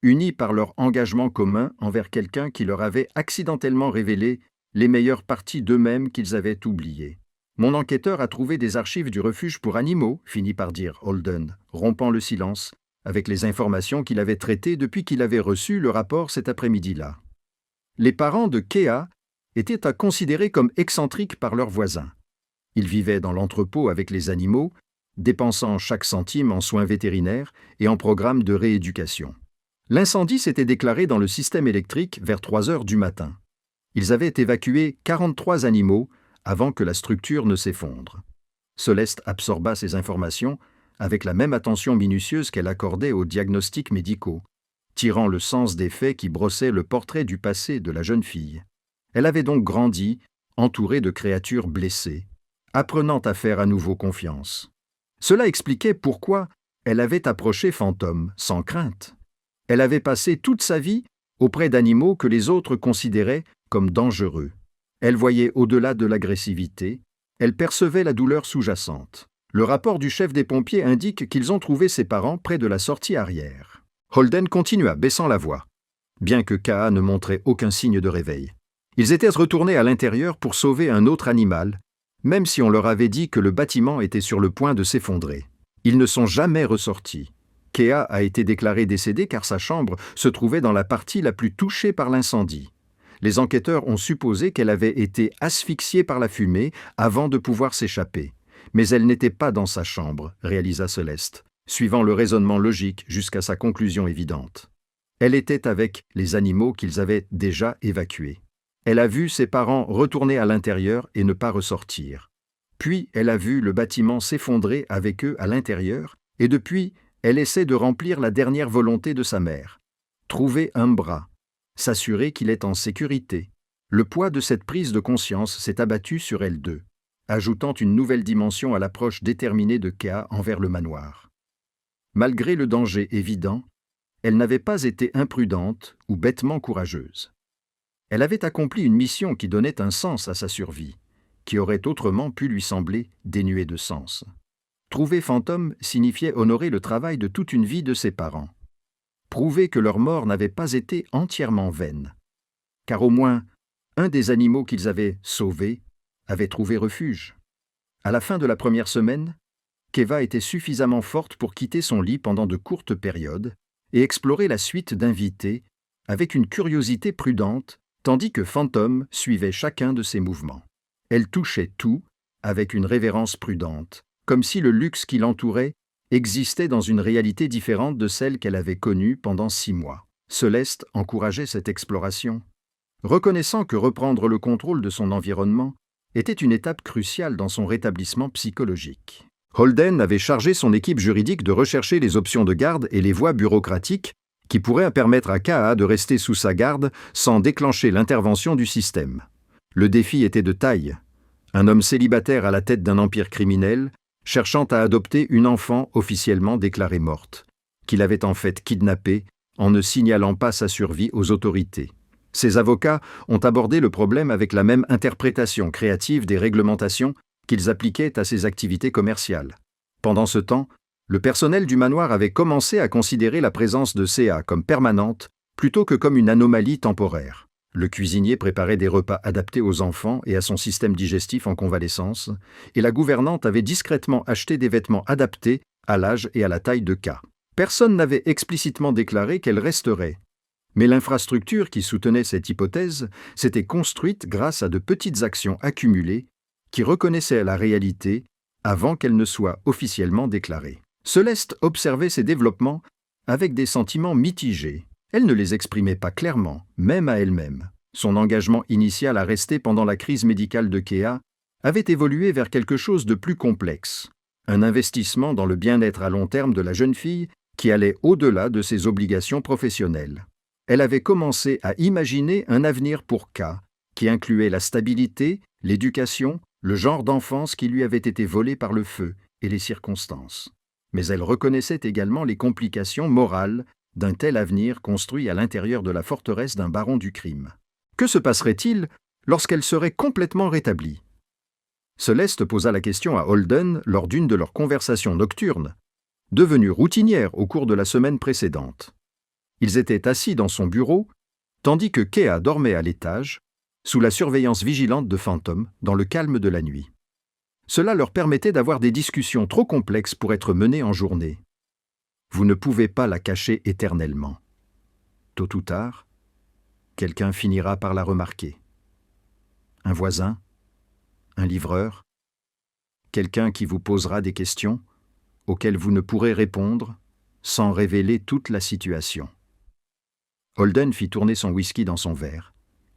unies par leur engagement commun envers quelqu'un qui leur avait accidentellement révélé les meilleures parties d'eux-mêmes qu'ils avaient oubliées. « Mon enquêteur a trouvé des archives du refuge pour animaux », finit par dire Holden, rompant le silence, avec les informations qu'il avait traitées depuis qu'il avait reçu le rapport cet après-midi-là. Les parents de Kea étaient à considérer comme excentriques par leurs voisins. Ils vivaient dans l'entrepôt avec les animaux, dépensant chaque centime en soins vétérinaires et en programmes de rééducation. L'incendie s'était déclaré dans le système électrique vers 3 heures du matin. Ils avaient évacué 43 animaux avant que la structure ne s'effondre. Céleste absorba ces informations avec la même attention minutieuse qu'elle accordait aux diagnostics médicaux, tirant le sens des faits qui brossaient le portrait du passé de la jeune fille. Elle avait donc grandi, entourée de créatures blessées, apprenant à faire à nouveau confiance. Cela expliquait pourquoi elle avait approché Phantom sans crainte. Elle avait passé toute sa vie auprès d'animaux que les autres considéraient comme dangereux. Elle voyait au-delà de l'agressivité, elle percevait la douleur sous-jacente. Le rapport du chef des pompiers indique qu'ils ont trouvé ses parents près de la sortie arrière. Holden continua, baissant la voix, bien que Kea ne montrait aucun signe de réveil. Ils étaient retournés à l'intérieur pour sauver un autre animal, même si on leur avait dit que le bâtiment était sur le point de s'effondrer. Ils ne sont jamais ressortis. Kea a été déclarée décédée car sa chambre se trouvait dans la partie la plus touchée par l'incendie. Les enquêteurs ont supposé qu'elle avait été asphyxiée par la fumée avant de pouvoir s'échapper. Mais elle n'était pas dans sa chambre, réalisa Céleste, suivant le raisonnement logique jusqu'à sa conclusion évidente. Elle était avec les animaux qu'ils avaient déjà évacués. Elle a vu ses parents retourner à l'intérieur et ne pas ressortir. Puis elle a vu le bâtiment s'effondrer avec eux à l'intérieur, et depuis, elle essaie de remplir la dernière volonté de sa mère. Trouver un bras, s'assurer qu'il est en sécurité. Le poids de cette prise de conscience s'est abattu sur elle deux, ajoutant une nouvelle dimension à l'approche déterminée de Kea envers le manoir. Malgré le danger évident, elle n'avait pas été imprudente ou bêtement courageuse. Elle avait accompli une mission qui donnait un sens à sa survie, qui aurait autrement pu lui sembler dénuée de sens. Trouver Phantom signifiait honorer le travail de toute une vie de ses parents. Prouver que leur mort n'avait pas été entièrement vaine. Car au moins, un des animaux qu'ils avaient sauvés avait trouvé refuge. À la fin de la première semaine, qu'Eva était suffisamment forte pour quitter son lit pendant de courtes périodes et explorer la suite d'invités avec une curiosité prudente, tandis que Phantom suivait chacun de ses mouvements. Elle touchait tout avec une révérence prudente, comme si le luxe qui l'entourait existait dans une réalité différente de celle qu'elle avait connue pendant 6 mois. Céleste encourageait cette exploration, reconnaissant que reprendre le contrôle de son environnement était une étape cruciale dans son rétablissement psychologique. Holden avait chargé son équipe juridique de rechercher les options de garde et les voies bureaucratiques qui pourraient permettre à Kaa de rester sous sa garde sans déclencher l'intervention du système. Le défi était de taille. Un homme célibataire à la tête d'un empire criminel, cherchant à adopter une enfant officiellement déclarée morte, qu'il avait en fait kidnappée en ne signalant pas sa survie aux autorités. Ses avocats ont abordé le problème avec la même interprétation créative des réglementations qu'ils appliquaient à ses activités commerciales. Pendant ce temps, le personnel du manoir avait commencé à considérer la présence de CA comme permanente plutôt que comme une anomalie temporaire. Le cuisinier préparait des repas adaptés aux enfants et à son système digestif en convalescence, et la gouvernante avait discrètement acheté des vêtements adaptés à l'âge et à la taille de K. Personne n'avait explicitement déclaré qu'elle resterait, mais l'infrastructure qui soutenait cette hypothèse s'était construite grâce à de petites actions accumulées qui reconnaissaient la réalité avant qu'elle ne soit officiellement déclarée. Céleste observait ces développements avec des sentiments mitigés. Elle ne les exprimait pas clairement, même à elle-même. Son engagement initial à rester pendant la crise médicale de Kea avait évolué vers quelque chose de plus complexe, un investissement dans le bien-être à long terme de la jeune fille qui allait au-delà de ses obligations professionnelles. Elle avait commencé à imaginer un avenir pour K, qui incluait la stabilité, l'éducation, le genre d'enfance qui lui avait été volé par le feu et les circonstances. Mais elle reconnaissait également les complications morales d'un tel avenir construit à l'intérieur de la forteresse d'un baron du crime. Que se passerait-il lorsqu'elle serait complètement rétablie? Céleste posa la question à Holden lors d'une de leurs conversations nocturnes, devenue routinière au cours de la semaine précédente. Ils étaient assis dans son bureau, tandis que Kea dormait à l'étage, sous la surveillance vigilante de Phantom, dans le calme de la nuit. Cela leur permettait d'avoir des discussions trop complexes pour être menées en journée. Vous ne pouvez pas la cacher éternellement. Tôt ou tard, quelqu'un finira par la remarquer. Un voisin, un livreur, quelqu'un qui vous posera des questions auxquelles vous ne pourrez répondre sans révéler toute la situation. Holden fit tourner son whisky dans son verre,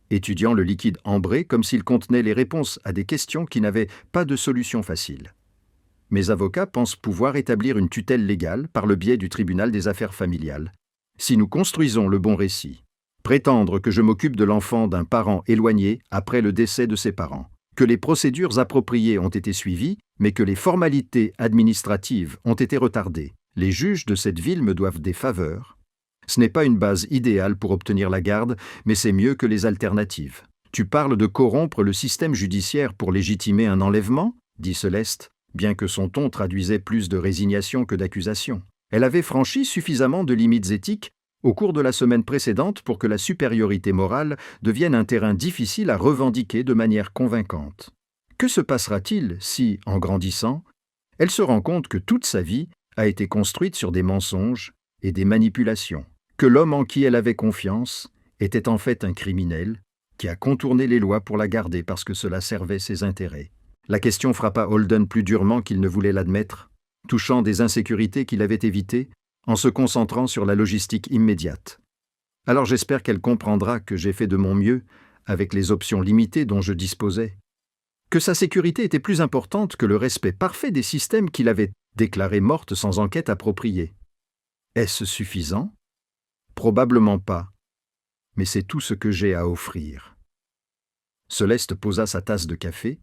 étudiant le liquide ambré comme s'il contenait les réponses à des questions qui n'avaient pas de solution facile. Mes avocats pensent pouvoir établir une tutelle légale par le biais du tribunal des affaires familiales, si nous construisons le bon récit. Prétendre que je m'occupe de l'enfant d'un parent éloigné après le décès de ses parents, que les procédures appropriées ont été suivies, mais que les formalités administratives ont été retardées. Les juges de cette ville me doivent des faveurs. Ce n'est pas une base idéale pour obtenir la garde, mais c'est mieux que les alternatives. Tu parles de corrompre le système judiciaire pour légitimer un enlèvement ? Dit Céleste, bien que son ton traduisait plus de résignation que d'accusation. Elle avait franchi suffisamment de limites éthiques au cours de la semaine précédente pour que la supériorité morale devienne un terrain difficile à revendiquer de manière convaincante. Que se passera-t-il si, en grandissant, elle se rend compte que toute sa vie a été construite sur des mensonges et des manipulations, que l'homme en qui elle avait confiance était en fait un criminel qui a contourné les lois pour la garder parce que cela servait ses intérêts. La question frappa Holden plus durement qu'il ne voulait l'admettre, touchant des insécurités qu'il avait évitées en se concentrant sur la logistique immédiate. Alors j'espère qu'elle comprendra que j'ai fait de mon mieux avec les options limitées dont je disposais, que sa sécurité était plus importante que le respect parfait des systèmes qu'il avait déclarés mortes sans enquête appropriée. Est-ce suffisant ? Probablement pas, mais c'est tout ce que j'ai à offrir. Céleste posa sa tasse de café,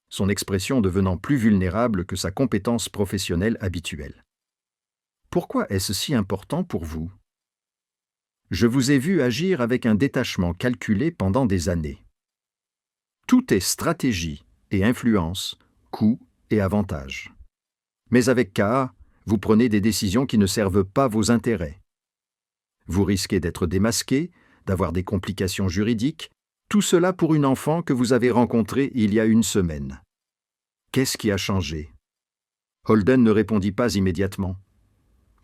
son expression devenant plus vulnérable que sa compétence professionnelle habituelle. Pourquoi est-ce si important pour vous ? Je vous ai vu agir avec un détachement calculé pendant des années. Tout est stratégie et influence, coût et avantage. Mais avec Kaa, vous prenez des décisions qui ne servent pas vos intérêts. Vous risquez d'être démasqué, d'avoir des complications juridiques, tout cela pour une enfant que vous avez rencontrée il y a 1 semaine. Qu'est-ce qui a changé ? Holden ne répondit pas immédiatement.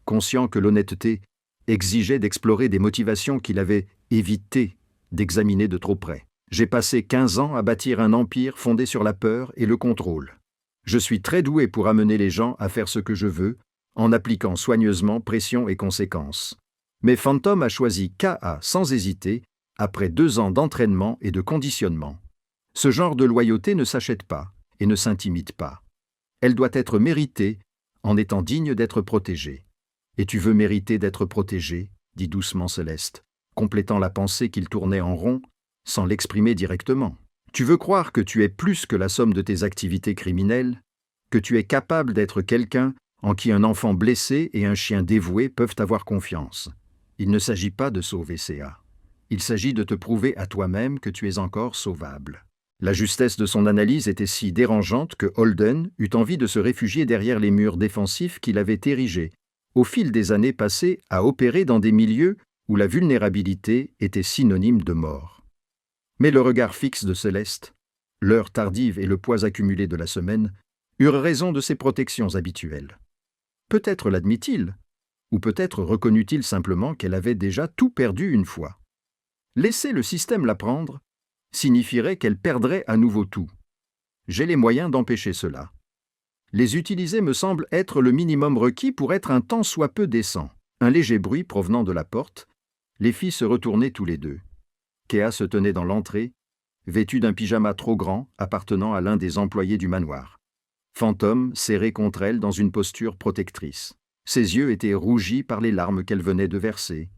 Conscient que l'honnêteté exigeait d'explorer des motivations qu'il avait évité d'examiner de trop près. J'ai passé 15 ans à bâtir un empire fondé sur la peur et le contrôle. Je suis très doué pour amener les gens à faire ce que je veux, en appliquant soigneusement pression et conséquences. Mais Phantom a choisi K.A. sans hésiter, après 2 ans d'entraînement et de conditionnement. Ce genre de loyauté ne s'achète pas et ne s'intimide pas. Elle doit être méritée en étant digne d'être protégée. Et tu veux mériter d'être protégé, dit doucement Céleste, complétant la pensée qu'il tournait en rond sans l'exprimer directement. Tu veux croire que tu es plus que la somme de tes activités criminelles, que tu es capable d'être quelqu'un en qui un enfant blessé et un chien dévoué peuvent avoir confiance. Il ne s'agit pas de sauver C.A. Il s'agit de te prouver à toi-même que tu es encore sauvable. La justesse de son analyse était si dérangeante que Holden eut envie de se réfugier derrière les murs défensifs qu'il avait érigés, au fil des années passées à opérer dans des milieux où la vulnérabilité était synonyme de mort. Mais le regard fixe de Céleste, l'heure tardive et le poids accumulé de la semaine eurent raison de ses protections habituelles. Peut-être l'admit-il, ou peut-être reconnut-il simplement qu'elle avait déjà tout perdu une fois. Laisser le système la prendre signifierait qu'elle perdrait à nouveau tout. J'ai les moyens d'empêcher cela. Les utiliser me semble être le minimum requis pour être un tant soit peu décent. Un léger bruit provenant de la porte, les fit se retourner tous les deux. K.A. se tenait dans l'entrée, vêtu d'un pyjama trop grand appartenant à l'un des employés du manoir. Phantom serré contre elle dans une posture protectrice. Ses yeux étaient rougis par les larmes qu'elle venait de verser,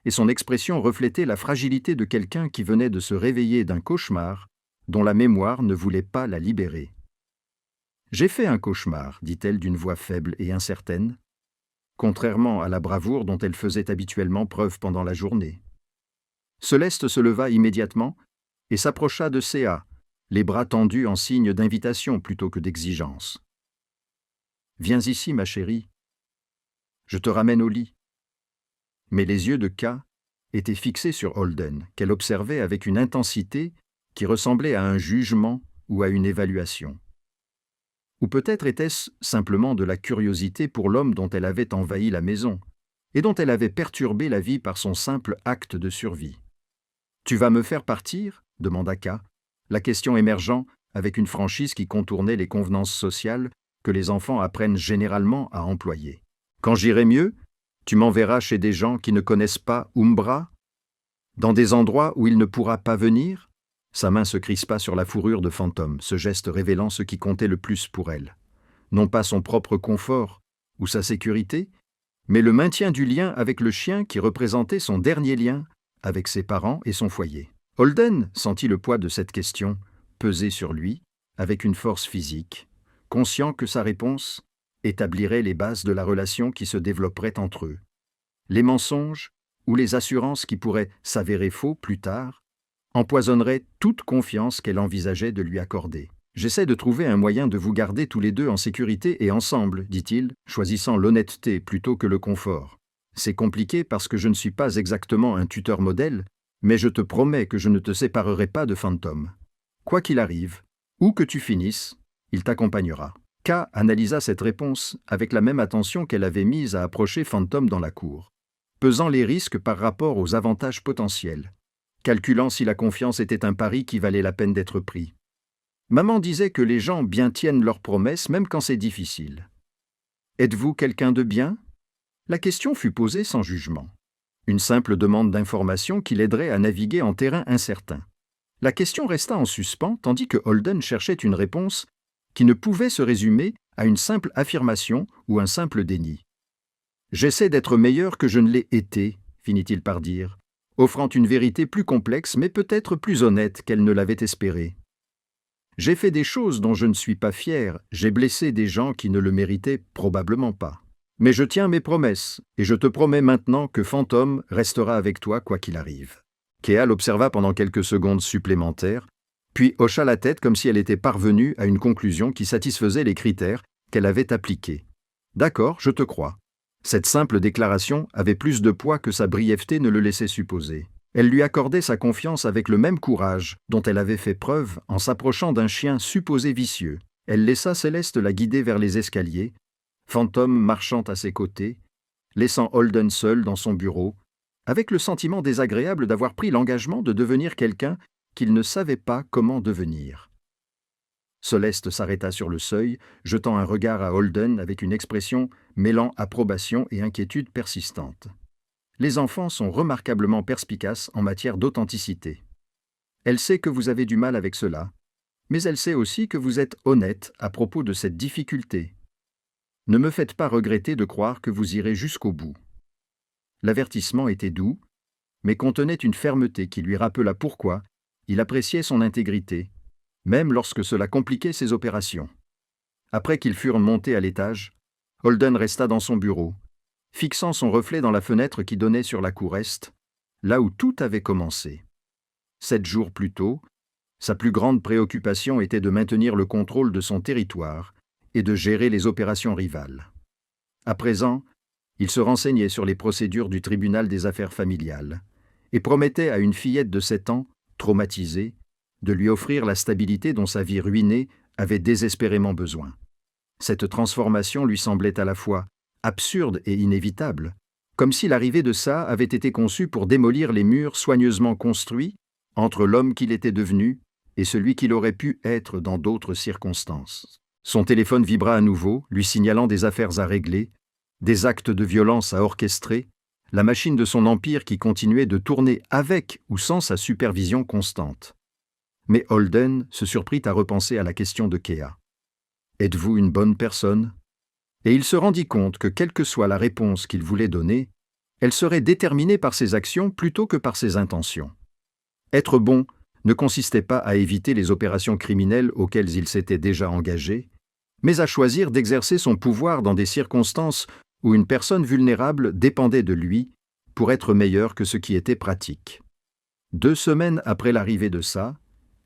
et son expression reflétait la fragilité de quelqu'un qui venait de se réveiller d'un cauchemar dont la mémoire ne voulait pas la libérer. « J'ai fait un cauchemar, dit-elle d'une voix faible et incertaine, contrairement à la bravoure dont elle faisait habituellement preuve pendant la journée. Céleste se leva immédiatement et s'approcha de C.A., les bras tendus en signe d'invitation plutôt que d'exigence. « Viens ici, ma chérie. Je te ramène au lit. » Mais les yeux de K étaient fixés sur Holden, qu'elle observait avec une intensité qui ressemblait à un jugement ou à une évaluation. Ou peut-être était-ce simplement de la curiosité pour l'homme dont elle avait envahi la maison et dont elle avait perturbé la vie par son simple acte de survie. « Tu vas me faire partir ?» demanda K, la question émergeant avec une franchise qui contournait les convenances sociales que les enfants apprennent généralement à employer. « Quand j'irai mieux, tu m'enverras chez des gens qui ne connaissent pas Umbra, dans des endroits où il ne pourra pas venir ?» Sa main se crispa sur la fourrure de Phantom, ce geste révélant ce qui comptait le plus pour elle. Non pas son propre confort ou sa sécurité, mais le maintien du lien avec le chien qui représentait son dernier lien avec ses parents et son foyer. Holden sentit le poids de cette question peser sur lui avec une force physique, conscient que sa réponse établirait les bases de la relation qui se développerait entre eux. Les mensonges ou les assurances qui pourraient s'avérer faux plus tard empoisonneraient toute confiance qu'elle envisageait de lui accorder. « J'essaie de trouver un moyen de vous garder tous les deux en sécurité et ensemble, dit-il, choisissant l'honnêteté plutôt que le confort. C'est compliqué parce que je ne suis pas exactement un tuteur modèle, mais je te promets que je ne te séparerai pas de Phantom. Quoi qu'il arrive, où que tu finisses, il t'accompagnera. » K analysa cette réponse avec la même attention qu'elle avait mise à approcher Phantom dans la cour, pesant les risques par rapport aux avantages potentiels, calculant si la confiance était un pari qui valait la peine d'être pris. Maman disait que les gens bien tiennent leurs promesses même quand c'est difficile. « Êtes-vous quelqu'un de bien ?» La question fut posée sans jugement. Une simple demande d'information qui l'aiderait à naviguer en terrain incertain. La question resta en suspens tandis que Holden cherchait une réponse qui ne pouvait se résumer à une simple affirmation ou un simple déni. « J'essaie d'être meilleur que je ne l'ai été », finit-il par dire, offrant une vérité plus complexe mais peut-être plus honnête qu'elle ne l'avait espéré. « J'ai fait des choses dont je ne suis pas fier, j'ai blessé des gens qui ne le méritaient probablement pas. Mais je tiens mes promesses, et je te promets maintenant que Phantom restera avec toi quoi qu'il arrive. » K.A. l'observa pendant quelques secondes supplémentaires, puis hocha la tête comme si elle était parvenue à une conclusion qui satisfaisait les critères qu'elle avait appliqués. « D'accord, je te crois. » Cette simple déclaration avait plus de poids que sa brièveté ne le laissait supposer. Elle lui accordait sa confiance avec le même courage dont elle avait fait preuve en s'approchant d'un chien supposé vicieux. Elle laissa Céleste la guider vers les escaliers, Phantom marchant à ses côtés, laissant Holden seul dans son bureau, avec le sentiment désagréable d'avoir pris l'engagement de devenir quelqu'un qu'il ne savait pas comment devenir. Céleste s'arrêta sur le seuil, jetant un regard à Holden avec une expression mêlant approbation et inquiétude persistante. Les enfants sont remarquablement perspicaces en matière d'authenticité. Elle sait que vous avez du mal avec cela, mais elle sait aussi que vous êtes honnête à propos de cette difficulté. Ne me faites pas regretter de croire que vous irez jusqu'au bout. L'avertissement était doux, mais contenait une fermeté qui lui rappela pourquoi il appréciait son intégrité, même lorsque cela compliquait ses opérations. Après qu'ils furent montés à l'étage, Holden resta dans son bureau, fixant son reflet dans la fenêtre qui donnait sur la cour est, là où tout avait commencé. 7 jours plus tôt, sa plus grande préoccupation était de maintenir le contrôle de son territoire et de gérer les opérations rivales. À présent, il se renseignait sur les procédures du tribunal des affaires familiales et promettait à une fillette de 7 ans, traumatisée, de lui offrir la stabilité dont sa vie ruinée avait désespérément besoin. Cette transformation lui semblait à la fois absurde et inévitable, comme si l'arrivée de ça avait été conçue pour démolir les murs soigneusement construits entre l'homme qu'il était devenu et celui qu'il aurait pu être dans d'autres circonstances. Son téléphone vibra à nouveau, lui signalant des affaires à régler, des actes de violence à orchestrer, la machine de son empire qui continuait de tourner avec ou sans sa supervision constante. Mais Holden se surprit à repenser à la question de Kea. « Êtes-vous une bonne personne ?» Et il se rendit compte que quelle que soit la réponse qu'il voulait donner, elle serait déterminée par ses actions plutôt que par ses intentions. Être bon ne consistait pas à éviter les opérations criminelles auxquelles il s'était déjà engagé, mais à choisir d'exercer son pouvoir dans des circonstances où une personne vulnérable dépendait de lui pour être meilleure que ce qui était pratique. 2 semaines après l'arrivée de ça,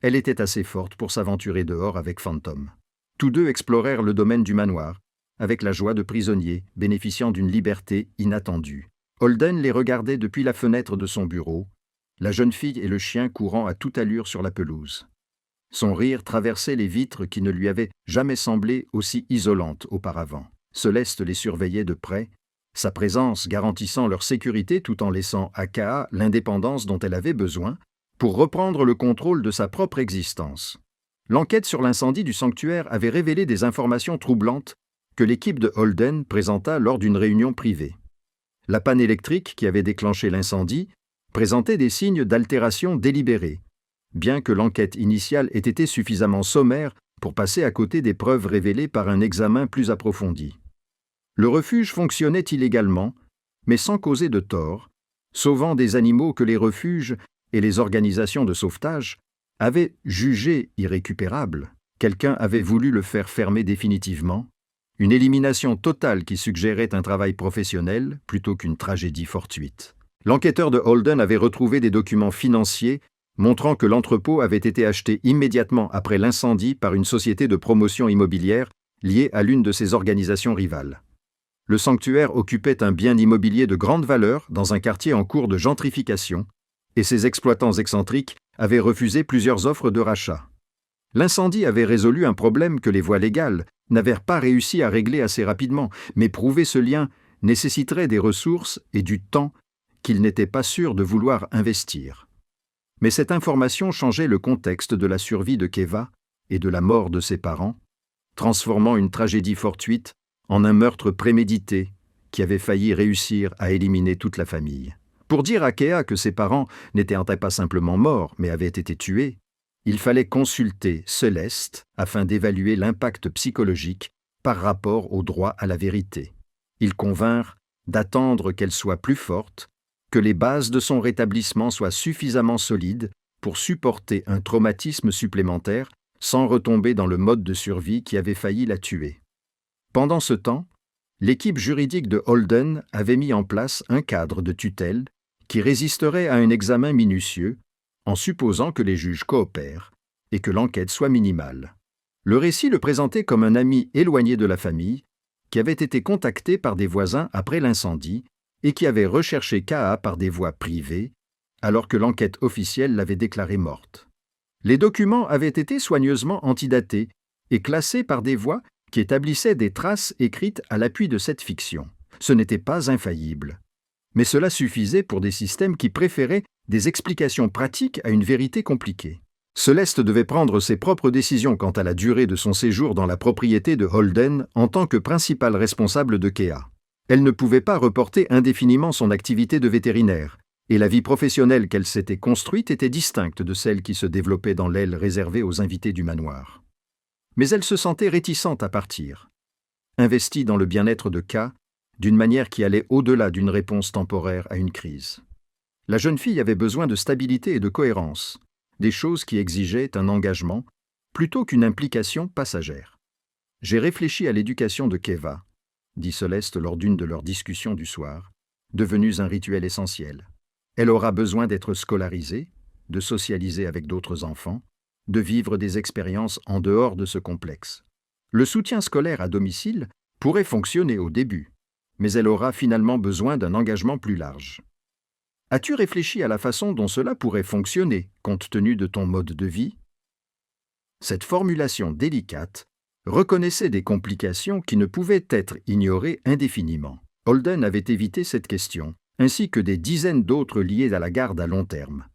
elle était assez forte pour s'aventurer dehors avec Phantom. Tous deux explorèrent le domaine du manoir, avec la joie de prisonniers bénéficiant d'une liberté inattendue. Holden les regardait depuis la fenêtre de son bureau, la jeune fille et le chien courant à toute allure sur la pelouse. Son rire traversait les vitres qui ne lui avaient jamais semblé aussi isolantes auparavant. Céleste les surveillait de près, sa présence garantissant leur sécurité tout en laissant à Kaa l'indépendance dont elle avait besoin pour reprendre le contrôle de sa propre existence. L'enquête sur l'incendie du sanctuaire avait révélé des informations troublantes que l'équipe de Holden présenta lors d'une réunion privée. La panne électrique qui avait déclenché l'incendie présentait des signes d'altération délibérée, bien que l'enquête initiale ait été suffisamment sommaire pour passer à côté des preuves révélées par un examen plus approfondi. Le refuge fonctionnait illégalement, mais sans causer de tort, sauvant des animaux que les refuges et les organisations de sauvetage avaient jugés irrécupérables. Quelqu'un avait voulu le faire fermer définitivement, une élimination totale qui suggérait un travail professionnel plutôt qu'une tragédie fortuite. L'enquêteur de Holden avait retrouvé des documents financiers montrant que l'entrepôt avait été acheté immédiatement après l'incendie par une société de promotion immobilière liée à l'une de ses organisations rivales. Le sanctuaire occupait un bien immobilier de grande valeur dans un quartier en cours de gentrification, et ses exploitants excentriques avaient refusé plusieurs offres de rachat. L'incendie avait résolu un problème que les voies légales n'avaient pas réussi à régler assez rapidement, mais prouver ce lien nécessiterait des ressources et du temps qu'il n'était pas sûr de vouloir investir. Mais cette information changeait le contexte de la survie de Keva et de la mort de ses parents, transformant une tragédie fortuite en un meurtre prémédité qui avait failli réussir à éliminer toute la famille. Pour dire à Kea que ses parents n'étaient pas simplement morts, mais avaient été tués, il fallait consulter Céleste afin d'évaluer l'impact psychologique par rapport au droit à la vérité. Ils convinrent d'attendre qu'elle soit plus forte, que les bases de son rétablissement soient suffisamment solides pour supporter un traumatisme supplémentaire sans retomber dans le mode de survie qui avait failli la tuer. Pendant ce temps, l'équipe juridique de Holden avait mis en place un cadre de tutelle qui résisterait à un examen minutieux, en supposant que les juges coopèrent et que l'enquête soit minimale. Le récit le présentait comme un ami éloigné de la famille qui avait été contacté par des voisins après l'incendie et qui avait recherché Kaa par des voies privées, alors que l'enquête officielle l'avait déclarée morte. Les documents avaient été soigneusement antidatés et classés par des voies qui établissait des traces écrites à l'appui de cette fiction. Ce n'était pas infaillible. Mais cela suffisait pour des systèmes qui préféraient des explications pratiques à une vérité compliquée. Céleste devait prendre ses propres décisions quant à la durée de son séjour dans la propriété de Holden en tant que principale responsable de Kea. Elle ne pouvait pas reporter indéfiniment son activité de vétérinaire, et la vie professionnelle qu'elle s'était construite était distincte de celle qui se développait dans l'aile réservée aux invités du manoir. Mais elle se sentait réticente à partir. Investie dans le bien-être de K, d'une manière qui allait au-delà d'une réponse temporaire à une crise. La jeune fille avait besoin de stabilité et de cohérence, des choses qui exigeaient un engagement plutôt qu'une implication passagère. « J'ai réfléchi à l'éducation de Keva », dit Céleste lors d'une de leurs discussions du soir, devenue un rituel essentiel. Elle aura besoin d'être scolarisée, de socialiser avec d'autres enfants, de vivre des expériences en dehors de ce complexe. Le soutien scolaire à domicile pourrait fonctionner au début, mais elle aura finalement besoin d'un engagement plus large. As-tu réfléchi à la façon dont cela pourrait fonctionner, compte tenu de ton mode de vie? Cette formulation délicate reconnaissait des complications qui ne pouvaient être ignorées indéfiniment. Holden avait évité cette question, ainsi que des dizaines d'autres liées à la garde à long terme.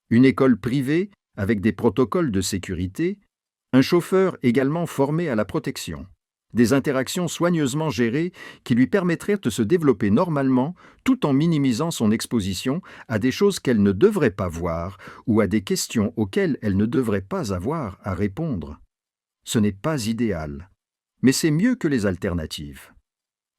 Une école privée avec des protocoles de sécurité, un chauffeur également formé à la protection, des interactions soigneusement gérées qui lui permettraient de se développer normalement tout en minimisant son exposition à des choses qu'elle ne devrait pas voir ou à des questions auxquelles elle ne devrait pas avoir à répondre. Ce n'est pas idéal, mais c'est mieux que les alternatives.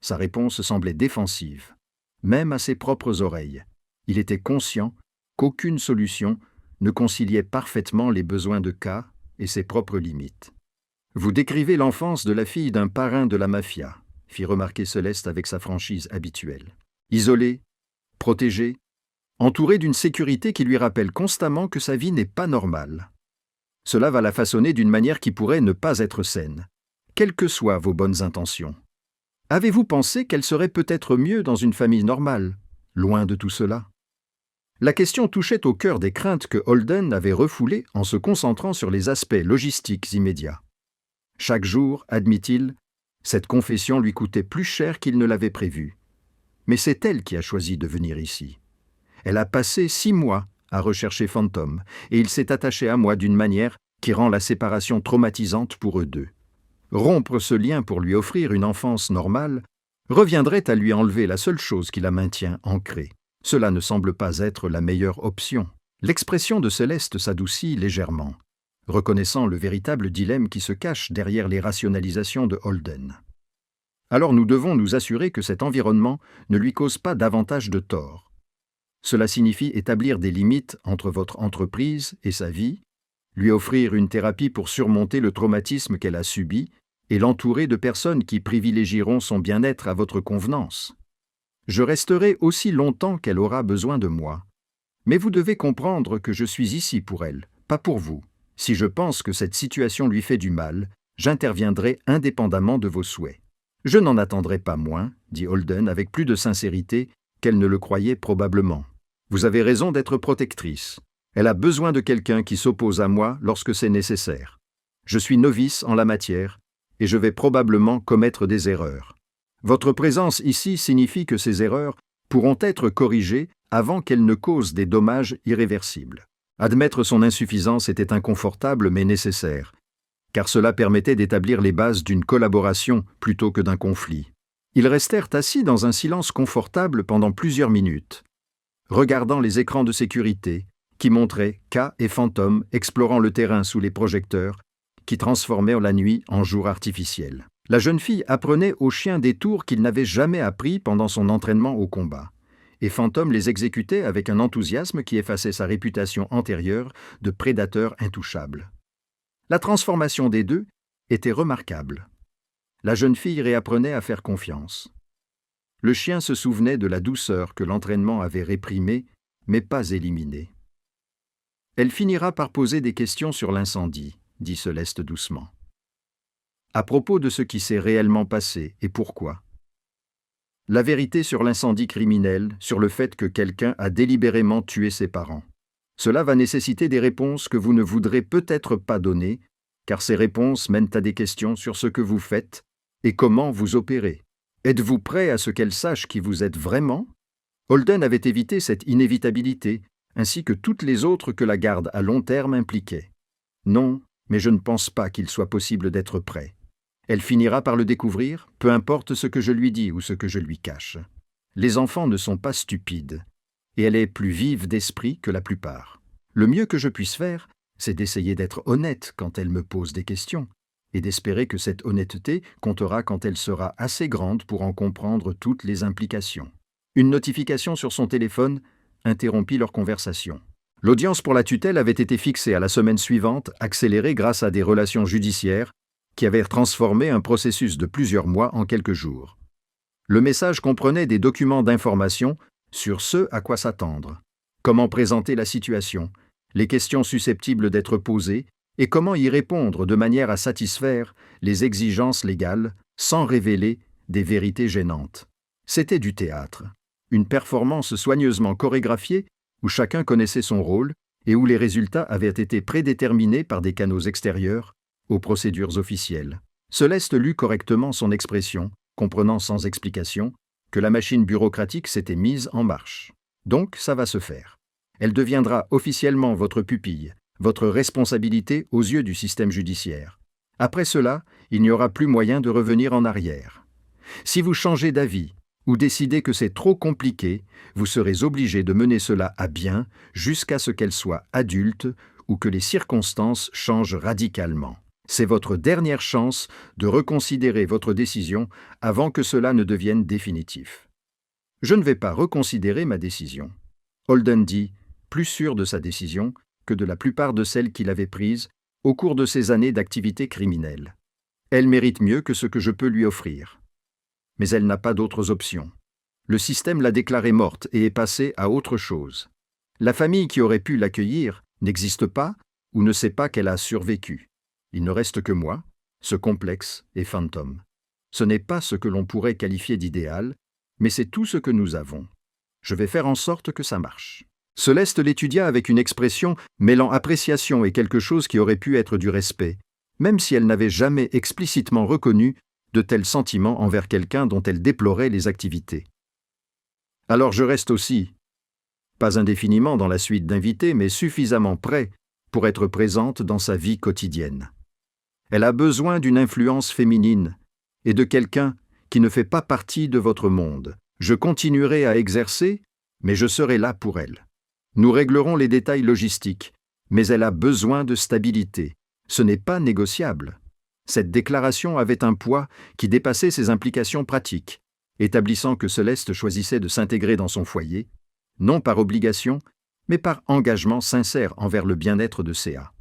Sa réponse semblait défensive, même à ses propres oreilles. Il était conscient qu'aucune solution ne conciliait parfaitement les besoins de K et ses propres limites. « Vous décrivez l'enfance de la fille d'un parrain de la mafia », fit remarquer Céleste avec sa franchise habituelle. Isolée, protégée, entourée d'une sécurité qui lui rappelle constamment que sa vie n'est pas normale. Cela va la façonner d'une manière qui pourrait ne pas être saine, quelles que soient vos bonnes intentions. Avez-vous pensé qu'elle serait peut-être mieux dans une famille normale, loin de tout cela? La question touchait au cœur des craintes que Holden avait refoulées en se concentrant sur les aspects logistiques immédiats. Chaque jour, admit-il, cette confession lui coûtait plus cher qu'il ne l'avait prévu. Mais c'est elle qui a choisi de venir ici. Elle a passé 6 mois à rechercher Phantom, et il s'est attaché à moi d'une manière qui rend la séparation traumatisante pour eux deux. Rompre ce lien pour lui offrir une enfance normale reviendrait à lui enlever la seule chose qui la maintient ancrée. Cela ne semble pas être la meilleure option. L'expression de Céleste s'adoucit légèrement, reconnaissant le véritable dilemme qui se cache derrière les rationalisations de Holden. Alors nous devons nous assurer que cet environnement ne lui cause pas davantage de tort. Cela signifie établir des limites entre votre entreprise et sa vie, lui offrir une thérapie pour surmonter le traumatisme qu'elle a subi et l'entourer de personnes qui privilégieront son bien-être à votre convenance. Je resterai aussi longtemps qu'elle aura besoin de moi. Mais vous devez comprendre que je suis ici pour elle, pas pour vous. Si je pense que cette situation lui fait du mal, j'interviendrai indépendamment de vos souhaits. Je n'en attendrai pas moins, dit Holden avec plus de sincérité qu'elle ne le croyait probablement. Vous avez raison d'être protectrice. Elle a besoin de quelqu'un qui s'oppose à moi lorsque c'est nécessaire. Je suis novice en la matière et je vais probablement commettre des erreurs. Votre présence ici signifie que ces erreurs pourront être corrigées avant qu'elles ne causent des dommages irréversibles. Admettre son insuffisance était inconfortable mais nécessaire, car cela permettait d'établir les bases d'une collaboration plutôt que d'un conflit. Ils restèrent assis dans un silence confortable pendant plusieurs minutes, regardant les écrans de sécurité qui montraient K et Phantom explorant le terrain sous les projecteurs qui transformèrent la nuit en jour artificiel. La jeune fille apprenait aux chiens des tours qu'il n'avait jamais appris pendant son entraînement au combat, et Phantom les exécutait avec un enthousiasme qui effaçait sa réputation antérieure de prédateur intouchable. La transformation des deux était remarquable. La jeune fille réapprenait à faire confiance. Le chien se souvenait de la douceur que l'entraînement avait réprimée, mais pas éliminée. « Elle finira par poser des questions sur l'incendie, » dit Céleste doucement. « À propos de ce qui s'est réellement passé et pourquoi. La vérité sur l'incendie criminel, sur le fait que quelqu'un a délibérément tué ses parents. Cela va nécessiter des réponses que vous ne voudrez peut-être pas donner, car ces réponses mènent à des questions sur ce que vous faites et comment vous opérez. Êtes-vous prêt à ce qu'elle sache qui vous êtes vraiment? Holden avait évité cette inévitabilité, ainsi que toutes les autres que la garde à long terme impliquait. Non, mais je ne pense pas qu'il soit possible d'être prêt. Elle finira par le découvrir, peu importe ce que je lui dis ou ce que je lui cache. Les enfants ne sont pas stupides, et elle est plus vive d'esprit que la plupart. Le mieux que je puisse faire, c'est d'essayer d'être honnête quand elle me pose des questions, et d'espérer que cette honnêteté comptera quand elle sera assez grande pour en comprendre toutes les implications. Une notification sur son téléphone interrompit leur conversation. L'audience pour la tutelle avait été fixée à la semaine suivante, accélérée grâce à des relations judiciaires qui avaient transformé un processus de plusieurs mois en quelques jours. Le message comprenait des documents d'information sur ce à quoi s'attendre, comment présenter la situation, les questions susceptibles d'être posées et comment y répondre de manière à satisfaire les exigences légales sans révéler des vérités gênantes. C'était du théâtre, une performance soigneusement chorégraphiée où chacun connaissait son rôle et où les résultats avaient été prédéterminés par des canaux extérieurs aux procédures officielles. Céleste lut correctement son expression, comprenant sans explication que la machine bureaucratique s'était mise en marche. Donc, ça va se faire. Elle deviendra officiellement votre pupille, votre responsabilité aux yeux du système judiciaire. Après cela, il n'y aura plus moyen de revenir en arrière. Si vous changez d'avis ou décidez que c'est trop compliqué, vous serez obligé de mener cela à bien jusqu'à ce qu'elle soit adulte ou que les circonstances changent radicalement. C'est votre dernière chance de reconsidérer votre décision avant que cela ne devienne définitif. Je ne vais pas reconsidérer ma décision. Holden dit, plus sûr de sa décision que de la plupart de celles qu'il avait prises au cours de ses années d'activité criminelle. Elle mérite mieux que ce que je peux lui offrir. Mais elle n'a pas d'autres options. Le système l'a déclarée morte et est passé à autre chose. La famille qui aurait pu l'accueillir n'existe pas ou ne sait pas qu'elle a survécu. Il ne reste que moi, ce complexe et fantôme. Ce n'est pas ce que l'on pourrait qualifier d'idéal, mais c'est tout ce que nous avons. Je vais faire en sorte que ça marche. Céleste l'étudia avec une expression mêlant appréciation et quelque chose qui aurait pu être du respect, même si elle n'avait jamais explicitement reconnu de tels sentiments envers quelqu'un dont elle déplorait les activités. Alors je reste aussi, pas indéfiniment dans la suite d'invités, mais suffisamment prêt pour être présente dans sa vie quotidienne. Elle a besoin d'une influence féminine et de quelqu'un qui ne fait pas partie de votre monde. Je continuerai à exercer, mais je serai là pour elle. Nous réglerons les détails logistiques, mais elle a besoin de stabilité. Ce n'est pas négociable. Cette déclaration avait un poids qui dépassait ses implications pratiques, établissant que Céleste choisissait de s'intégrer dans son foyer, non par obligation, mais par engagement sincère envers le bien-être de Céa.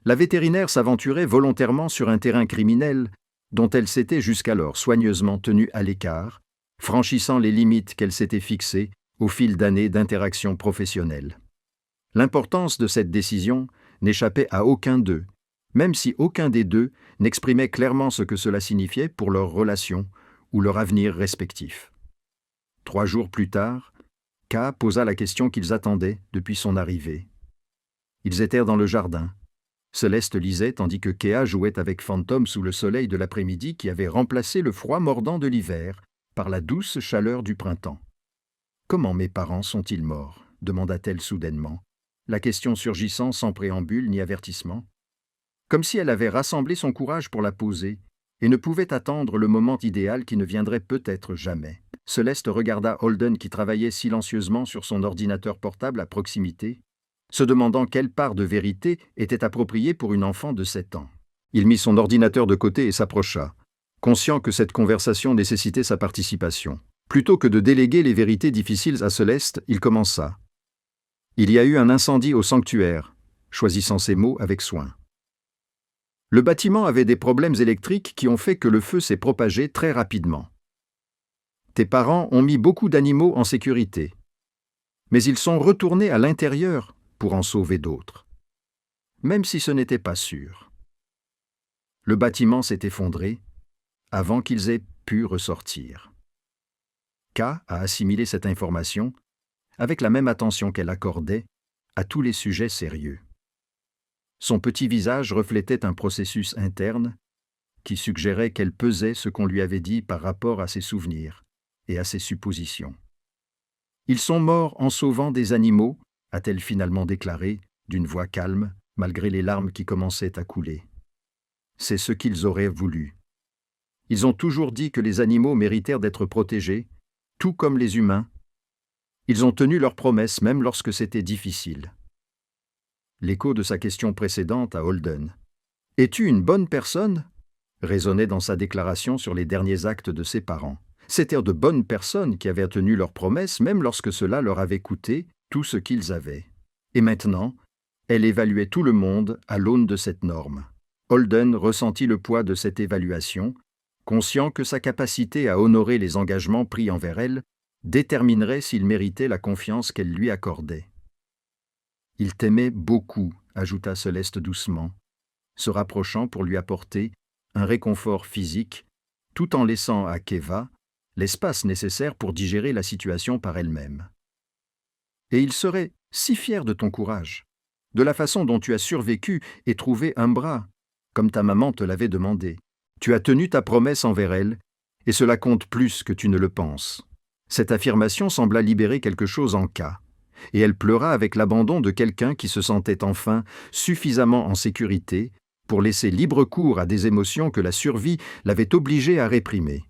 La vétérinaire s'aventurait volontairement sur un terrain criminel dont elle s'était jusqu'alors soigneusement tenue à l'écart, franchissant les limites qu'elle s'était fixées au fil d'années d'interaction professionnelle. L'importance de cette décision n'échappait à aucun d'eux, même si aucun des deux n'exprimait clairement ce que cela signifiait pour leur relation ou leur avenir respectif. 3 jours plus tard, K posa la question qu'ils attendaient depuis son arrivée. Ils étaient dans le jardin. Céleste lisait tandis que Kéa jouait avec Fantôme sous le soleil de l'après-midi qui avait remplacé le froid mordant de l'hiver par la douce chaleur du printemps. « Comment mes parents sont-ils morts » demanda-t-elle soudainement, la question surgissant sans préambule ni avertissement. Comme si elle avait rassemblé son courage pour la poser et ne pouvait attendre le moment idéal qui ne viendrait peut-être jamais. Céleste regarda Holden qui travaillait silencieusement sur son ordinateur portable à proximité, se demandant quelle part de vérité était appropriée pour une enfant de 7 ans. Il mit son ordinateur de côté et s'approcha, conscient que cette conversation nécessitait sa participation. Plutôt que de déléguer les vérités difficiles à Céleste, il commença. « Il y a eu un incendie au sanctuaire », choisissant ses mots avec soin. Le bâtiment avait des problèmes électriques qui ont fait que le feu s'est propagé très rapidement. Tes parents ont mis beaucoup d'animaux en sécurité, mais ils sont retournés à l'intérieur pour en sauver d'autres, même si ce n'était pas sûr. Le bâtiment s'est effondré avant qu'ils aient pu ressortir. K a assimilé cette information avec la même attention qu'elle accordait à tous les sujets sérieux. Son petit visage reflétait un processus interne qui suggérait qu'elle pesait ce qu'on lui avait dit par rapport à ses souvenirs et à ses suppositions. « Ils sont morts en sauvant des animaux », a-t-elle finalement déclaré, d'une voix calme, malgré les larmes qui commençaient à couler. C'est ce qu'ils auraient voulu. Ils ont toujours dit que les animaux méritèrent d'être protégés, tout comme les humains. Ils ont tenu leurs promesses même lorsque c'était difficile. L'écho de sa question précédente à Holden. « Es-tu une bonne personne ?» résonnait dans sa déclaration sur les derniers actes de ses parents. C'étaient de bonnes personnes qui avaient tenu leurs promesses même lorsque cela leur avait coûté tout ce qu'ils avaient. Et maintenant, elle évaluait tout le monde à l'aune de cette norme. Holden ressentit le poids de cette évaluation, conscient que sa capacité à honorer les engagements pris envers elle déterminerait s'il méritait la confiance qu'elle lui accordait. « Il t'aimait beaucoup », ajouta Céleste doucement, se rapprochant pour lui apporter un réconfort physique, tout en laissant à Keva l'espace nécessaire pour digérer la situation par elle-même. « Et il serait si fier de ton courage, de la façon dont tu as survécu et trouvé un bras, comme ta maman te l'avait demandé. Tu as tenu ta promesse envers elle, et cela compte plus que tu ne le penses. » Cette affirmation sembla libérer quelque chose en K, et elle pleura avec l'abandon de quelqu'un qui se sentait enfin suffisamment en sécurité pour laisser libre cours à des émotions que la survie l'avait obligée à réprimer.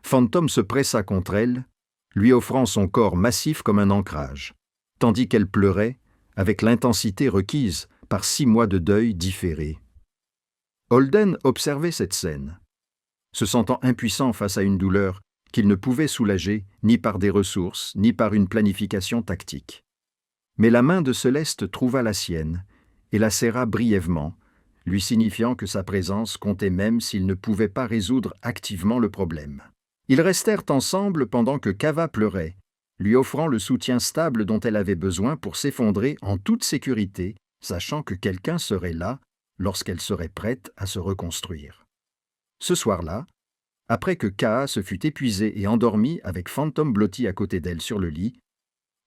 Phantom se pressa contre elle, lui offrant son corps massif comme un ancrage, tandis qu'elle pleurait avec l'intensité requise par 6 mois de deuil différé. Holden observait cette scène, se sentant impuissant face à une douleur qu'il ne pouvait soulager ni par des ressources, ni par une planification tactique. Mais la main de Céleste trouva la sienne et la serra brièvement, lui signifiant que sa présence comptait même s'il ne pouvait pas résoudre activement le problème. Ils restèrent ensemble pendant que Kava pleurait, lui offrant le soutien stable dont elle avait besoin pour s'effondrer en toute sécurité, sachant que quelqu'un serait là lorsqu'elle serait prête à se reconstruire. Ce soir-là, après que Kaa se fut épuisée et endormie avec Phantom blotti à côté d'elle sur le lit,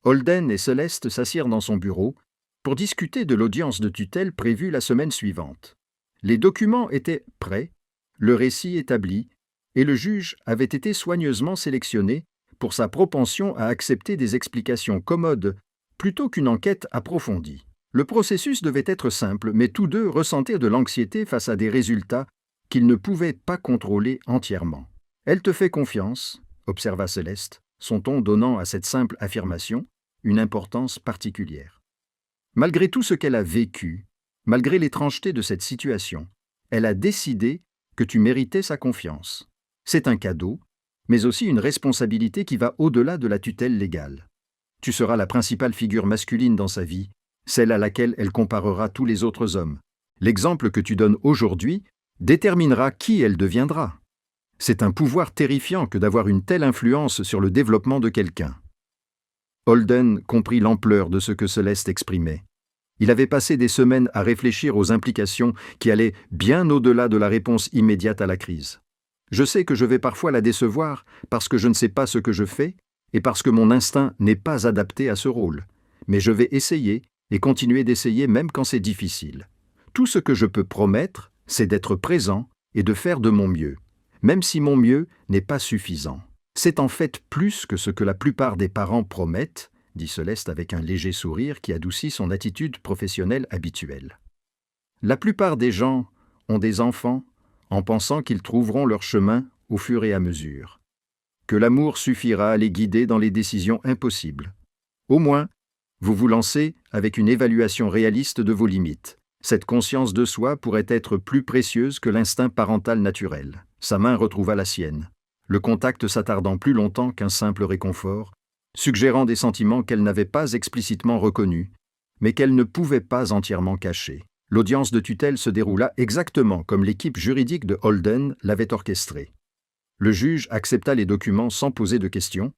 Holden et Céleste s'assirent dans son bureau pour discuter de l'audience de tutelle prévue la semaine suivante. Les documents étaient prêts, le récit établi, et le juge avait été soigneusement sélectionné pour sa propension à accepter des explications commodes plutôt qu'une enquête approfondie. Le processus devait être simple, mais tous deux ressentaient de l'anxiété face à des résultats qu'ils ne pouvaient pas contrôler entièrement. « Elle te fait confiance », observa Céleste, son ton donnant à cette simple affirmation une importance particulière. Malgré tout ce qu'elle a vécu, malgré l'étrangeté de cette situation, elle a décidé que tu méritais sa confiance. C'est un cadeau, mais aussi une responsabilité qui va au-delà de la tutelle légale. Tu seras la principale figure masculine dans sa vie, celle à laquelle elle comparera tous les autres hommes. L'exemple que tu donnes aujourd'hui déterminera qui elle deviendra. C'est un pouvoir terrifiant que d'avoir une telle influence sur le développement de quelqu'un. Holden comprit l'ampleur de ce que Céleste exprimait. Il avait passé des semaines à réfléchir aux implications qui allaient bien au-delà de la réponse immédiate à la crise. Je sais que je vais parfois la décevoir parce que je ne sais pas ce que je fais et parce que mon instinct n'est pas adapté à ce rôle. Mais je vais essayer et continuer d'essayer même quand c'est difficile. Tout ce que je peux promettre, c'est d'être présent et de faire de mon mieux, même si mon mieux n'est pas suffisant. C'est en fait plus que ce que la plupart des parents promettent, dit Céleste avec un léger sourire qui adoucit son attitude professionnelle habituelle. La plupart des gens ont des enfants en pensant qu'ils trouveront leur chemin au fur et à mesure, que l'amour suffira à les guider dans les décisions impossibles. Au moins, vous vous lancez avec une évaluation réaliste de vos limites. Cette conscience de soi pourrait être plus précieuse que l'instinct parental naturel. Sa main retrouva la sienne, le contact s'attardant plus longtemps qu'un simple réconfort, suggérant des sentiments qu'elle n'avait pas explicitement reconnus, mais qu'elle ne pouvait pas entièrement cacher. L'audience de tutelle se déroula exactement comme l'équipe juridique de Holden l'avait orchestrée. Le juge accepta les documents sans poser de questions,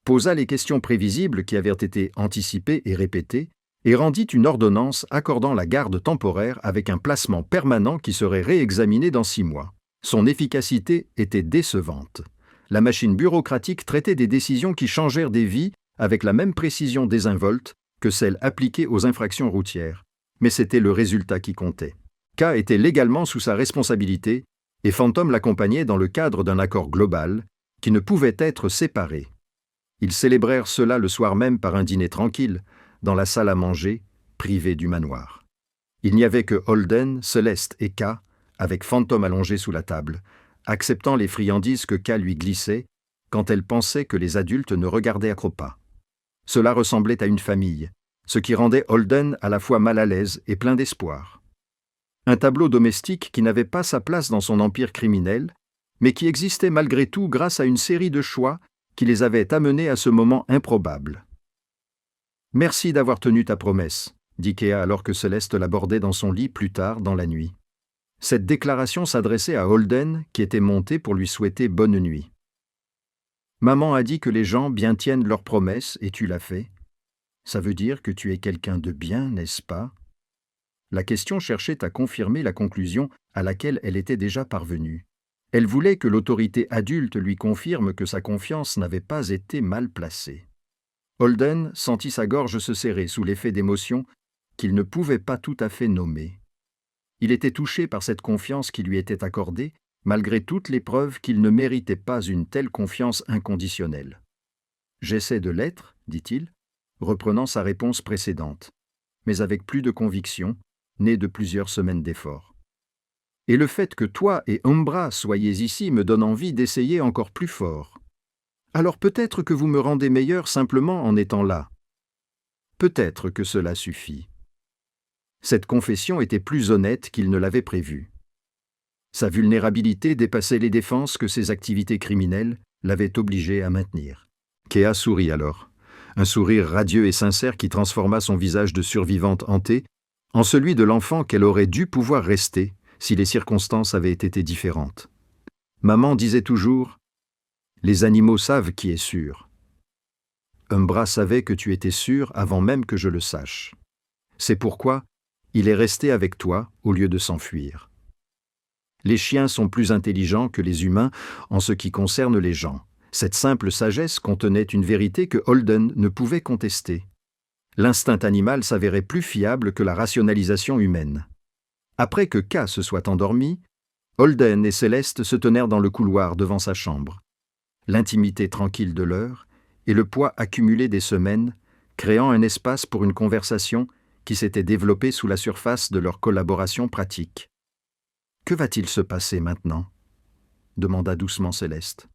posa les questions prévisibles qui avaient été anticipées et répétées, et rendit une ordonnance accordant la garde temporaire avec un placement permanent qui serait réexaminé dans 6 mois. Son efficacité était décevante. La machine bureaucratique traitait des décisions qui changèrent des vies avec la même précision désinvolte que celle appliquée aux infractions routières, mais c'était le résultat qui comptait. K était légalement sous sa responsabilité et Phantom l'accompagnait dans le cadre d'un accord global qui ne pouvait être séparé. Ils célébrèrent cela le soir même par un dîner tranquille, dans la salle à manger, privée du manoir. Il n'y avait que Holden, Céleste et K, avec Phantom allongé sous la table, acceptant les friandises que K lui glissait quand elle pensait que les adultes ne regardaient à pas. Cela ressemblait à une famille, ce qui rendait Holden à la fois mal à l'aise et plein d'espoir. Un tableau domestique qui n'avait pas sa place dans son empire criminel, mais qui existait malgré tout grâce à une série de choix qui les avaient amenés à ce moment improbable. « Merci d'avoir tenu ta promesse », dit Kea alors que Céleste l'abordait dans son lit plus tard dans la nuit. Cette déclaration s'adressait à Holden qui était monté pour lui souhaiter bonne nuit. « Maman a dit que les gens bien tiennent leurs promesses et tu l'as fait. Ça veut dire que tu es quelqu'un de bien, n'est-ce pas ?» La question cherchait à confirmer la conclusion à laquelle elle était déjà parvenue. Elle voulait que l'autorité adulte lui confirme que sa confiance n'avait pas été mal placée. Holden sentit sa gorge se serrer sous l'effet d'émotions qu'il ne pouvait pas tout à fait nommer. Il était touché par cette confiance qui lui était accordée, malgré toutes les preuves qu'il ne méritait pas une telle confiance inconditionnelle. « J'essaie de l'être, dit-il, reprenant sa réponse précédente, mais avec plus de conviction, née de plusieurs semaines d'efforts. Et le fait que toi et Umbra soyez ici me donne envie d'essayer encore plus fort. Alors peut-être que vous me rendez meilleur simplement en étant là. Peut-être que cela suffit. » Cette confession était plus honnête qu'il ne l'avait prévu. Sa vulnérabilité dépassait les défenses que ses activités criminelles l'avaient obligé à maintenir. Kea sourit alors, un sourire radieux et sincère qui transforma son visage de survivante hantée en celui de l'enfant qu'elle aurait dû pouvoir rester si les circonstances avaient été différentes. Maman disait toujours « Les animaux savent qui est sûr. » Umbra savait que tu étais sûr avant même que je le sache. C'est pourquoi il est resté avec toi au lieu de s'enfuir. Les chiens sont plus intelligents que les humains en ce qui concerne les gens. Cette simple sagesse contenait une vérité que Holden ne pouvait contester. L'instinct animal s'avérait plus fiable que la rationalisation humaine. Après que K se soit endormi, Holden et Céleste se tenèrent dans le couloir devant sa chambre. L'intimité tranquille de l'heure et le poids accumulé des semaines, créant un espace pour une conversation qui s'était développée sous la surface de leur collaboration pratique. « Que va-t-il se passer maintenant ?» demanda doucement Céleste.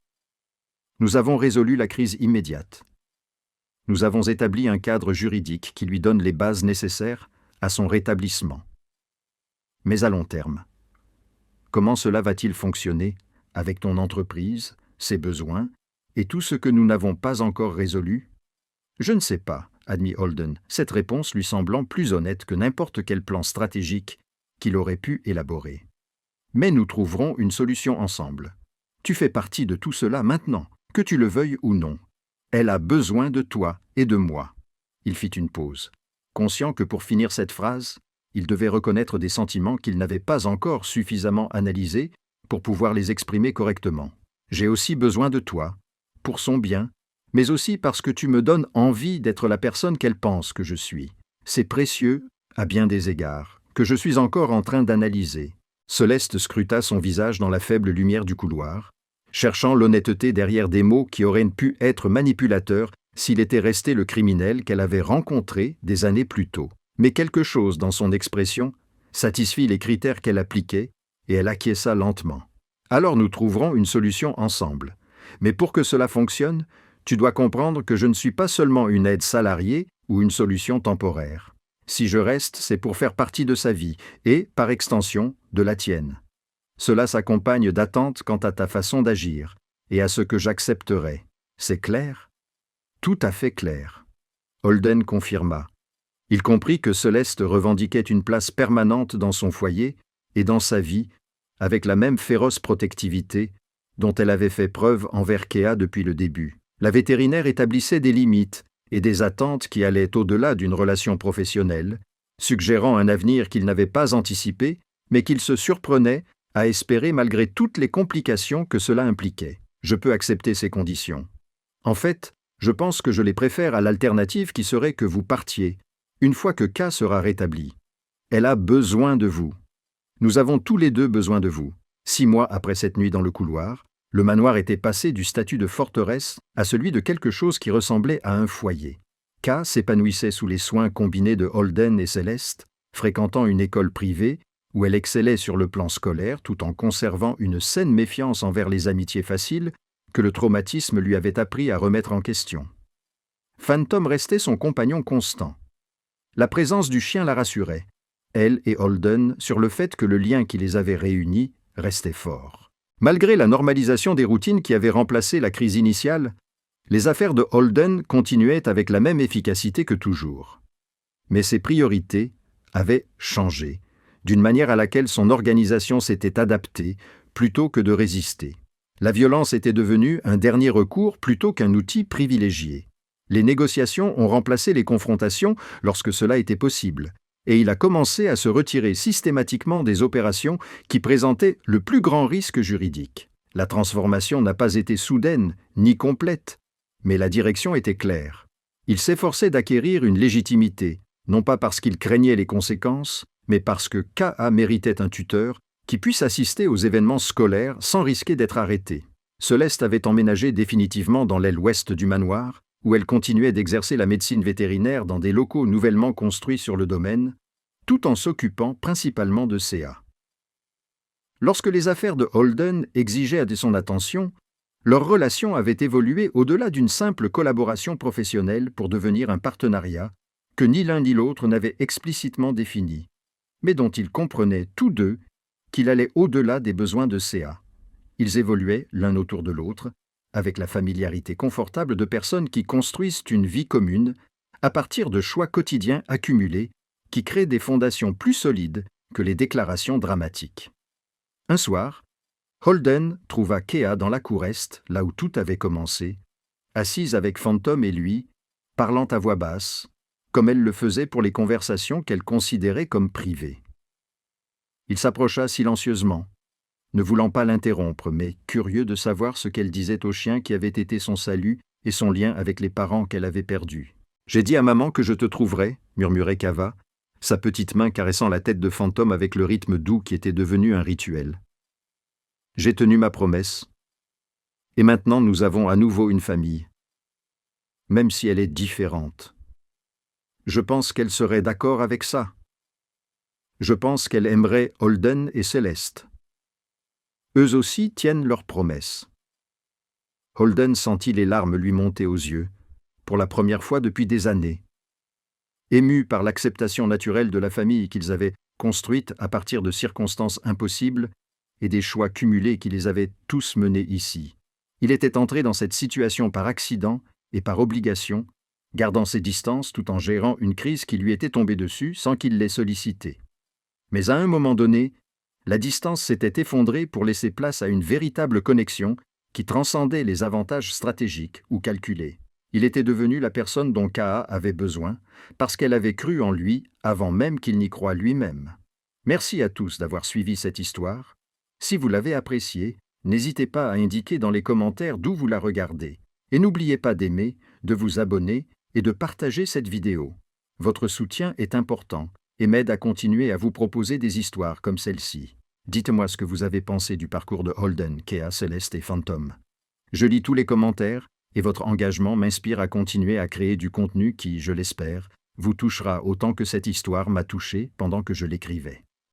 « Nous avons résolu la crise immédiate. Nous avons établi un cadre juridique qui lui donne les bases nécessaires à son rétablissement. Mais à long terme, comment cela va-t-il fonctionner avec ton entreprise, ses besoins et tout ce que nous n'avons pas encore résolu ? Je ne sais pas, admit Holden, cette réponse lui semblant plus honnête que n'importe quel plan stratégique qu'il aurait pu élaborer. Mais nous trouverons une solution ensemble. Tu fais partie de tout cela maintenant, que tu le veuilles ou non. Elle a besoin de toi et de moi. Il fit une pause, conscient que pour finir cette phrase, il devait reconnaître des sentiments qu'il n'avait pas encore suffisamment analysés pour pouvoir les exprimer correctement. J'ai aussi besoin de toi, pour son bien, mais aussi parce que tu me donnes envie d'être la personne qu'elle pense que je suis. C'est précieux, à bien des égards, que je suis encore en train d'analyser. Céleste scruta son visage dans la faible lumière du couloir, cherchant l'honnêteté derrière des mots qui auraient pu être manipulateurs s'il était resté le criminel qu'elle avait rencontré des années plus tôt. Mais quelque chose dans son expression satisfit les critères qu'elle appliquait et elle acquiesça lentement. Alors nous trouverons une solution ensemble. Mais pour que cela fonctionne, tu dois comprendre que je ne suis pas seulement une aide salariée ou une solution temporaire. Si je reste, c'est pour faire partie de sa vie et, par extension, de la tienne. Cela s'accompagne d'attentes quant à ta façon d'agir et à ce que j'accepterai. C'est clair ? Tout à fait clair. Holden confirma. Il comprit que Céleste revendiquait une place permanente dans son foyer et dans sa vie, avec la même féroce protectivité dont elle avait fait preuve envers Kea depuis le début. La vétérinaire établissait des limites et des attentes qui allaient au-delà d'une relation professionnelle, suggérant un avenir qu'il n'avait pas anticipé, mais qu'il se surprenait à espérer malgré toutes les complications que cela impliquait. Je peux accepter ces conditions. En fait, je pense que je les préfère à l'alternative qui serait que vous partiez, une fois que K sera rétabli. Elle a besoin de vous. Nous avons tous les deux besoin de vous. 6 mois après cette nuit dans le couloir, le manoir était passé du statut de forteresse à celui de quelque chose qui ressemblait à un foyer. K s'épanouissait sous les soins combinés de Holden et Céleste, fréquentant une école privée où elle excellait sur le plan scolaire tout en conservant une saine méfiance envers les amitiés faciles que le traumatisme lui avait appris à remettre en question. Phantom restait son compagnon constant. La présence du chien la rassurait, elle et Holden, sur le fait que le lien qui les avait réunis restait fort. Malgré la normalisation des routines qui avaient remplacé la crise initiale, les affaires de Holden continuaient avec la même efficacité que toujours. Mais ses priorités avaient changé, d'une manière à laquelle son organisation s'était adaptée plutôt que de résister. La violence était devenue un dernier recours plutôt qu'un outil privilégié. Les négociations ont remplacé les confrontations lorsque cela était possible, et il a commencé à se retirer systématiquement des opérations qui présentaient le plus grand risque juridique. La transformation n'a pas été soudaine ni complète, mais la direction était claire. Il s'efforçait d'acquérir une légitimité, non pas parce qu'il craignait les conséquences, mais parce que K.A. méritait un tuteur qui puisse assister aux événements scolaires sans risquer d'être arrêté. Céleste avait emménagé définitivement dans l'aile ouest du manoir, où elle continuait d'exercer la médecine vétérinaire dans des locaux nouvellement construits sur le domaine, tout en s'occupant principalement de CA. Lorsque les affaires de Holden exigeaient son attention, leur relation avait évolué au-delà d'une simple collaboration professionnelle pour devenir un partenariat que ni l'un ni l'autre n'avait explicitement défini, mais dont ils comprenaient tous deux qu'il allait au-delà des besoins de CA. Ils évoluaient l'un autour de l'autre, avec la familiarité confortable de personnes qui construisent une vie commune à partir de choix quotidiens accumulés qui créent des fondations plus solides que les déclarations dramatiques. Un soir, Holden trouva Kea dans la cour est, là où tout avait commencé, assise avec Phantom et lui, parlant à voix basse, comme elle le faisait pour les conversations qu'elle considérait comme privées. Il s'approcha silencieusement, ne voulant pas l'interrompre, mais curieux de savoir ce qu'elle disait au chien qui avait été son salut et son lien avec les parents qu'elle avait perdus. « J'ai dit à maman que je te trouverais, » murmurait Kava, sa petite main caressant la tête de Phantom avec le rythme doux qui était devenu un rituel. « J'ai tenu ma promesse. Et maintenant nous avons à nouveau une famille. Même si elle est différente. Je pense qu'elle serait d'accord avec ça. Je pense qu'elle aimerait Holden et Céleste. Eux aussi tiennent leurs promesses. » Holden sentit les larmes lui monter aux yeux, pour la première fois depuis des années. Émus par l'acceptation naturelle de la famille qu'ils avaient construite à partir de circonstances impossibles et des choix cumulés qui les avaient tous menés ici. Il était entré dans cette situation par accident et par obligation, gardant ses distances tout en gérant une crise qui lui était tombée dessus sans qu'il l'ait sollicitée. Mais à un moment donné, la distance s'était effondrée pour laisser place à une véritable connexion qui transcendait les avantages stratégiques ou calculés. Il était devenu la personne dont K.A. avait besoin, parce qu'elle avait cru en lui avant même qu'il n'y croie lui-même. Merci à tous d'avoir suivi cette histoire. Si vous l'avez appréciée, n'hésitez pas à indiquer dans les commentaires d'où vous la regardez. Et n'oubliez pas d'aimer, de vous abonner et de partager cette vidéo. Votre soutien est important et m'aide à continuer à vous proposer des histoires comme celle-ci. Dites-moi ce que vous avez pensé du parcours de Holden, Kea, Céleste et Phantom. Je lis tous les commentaires et votre engagement m'inspire à continuer à créer du contenu qui, je l'espère, vous touchera autant que cette histoire m'a touché pendant que je l'écrivais.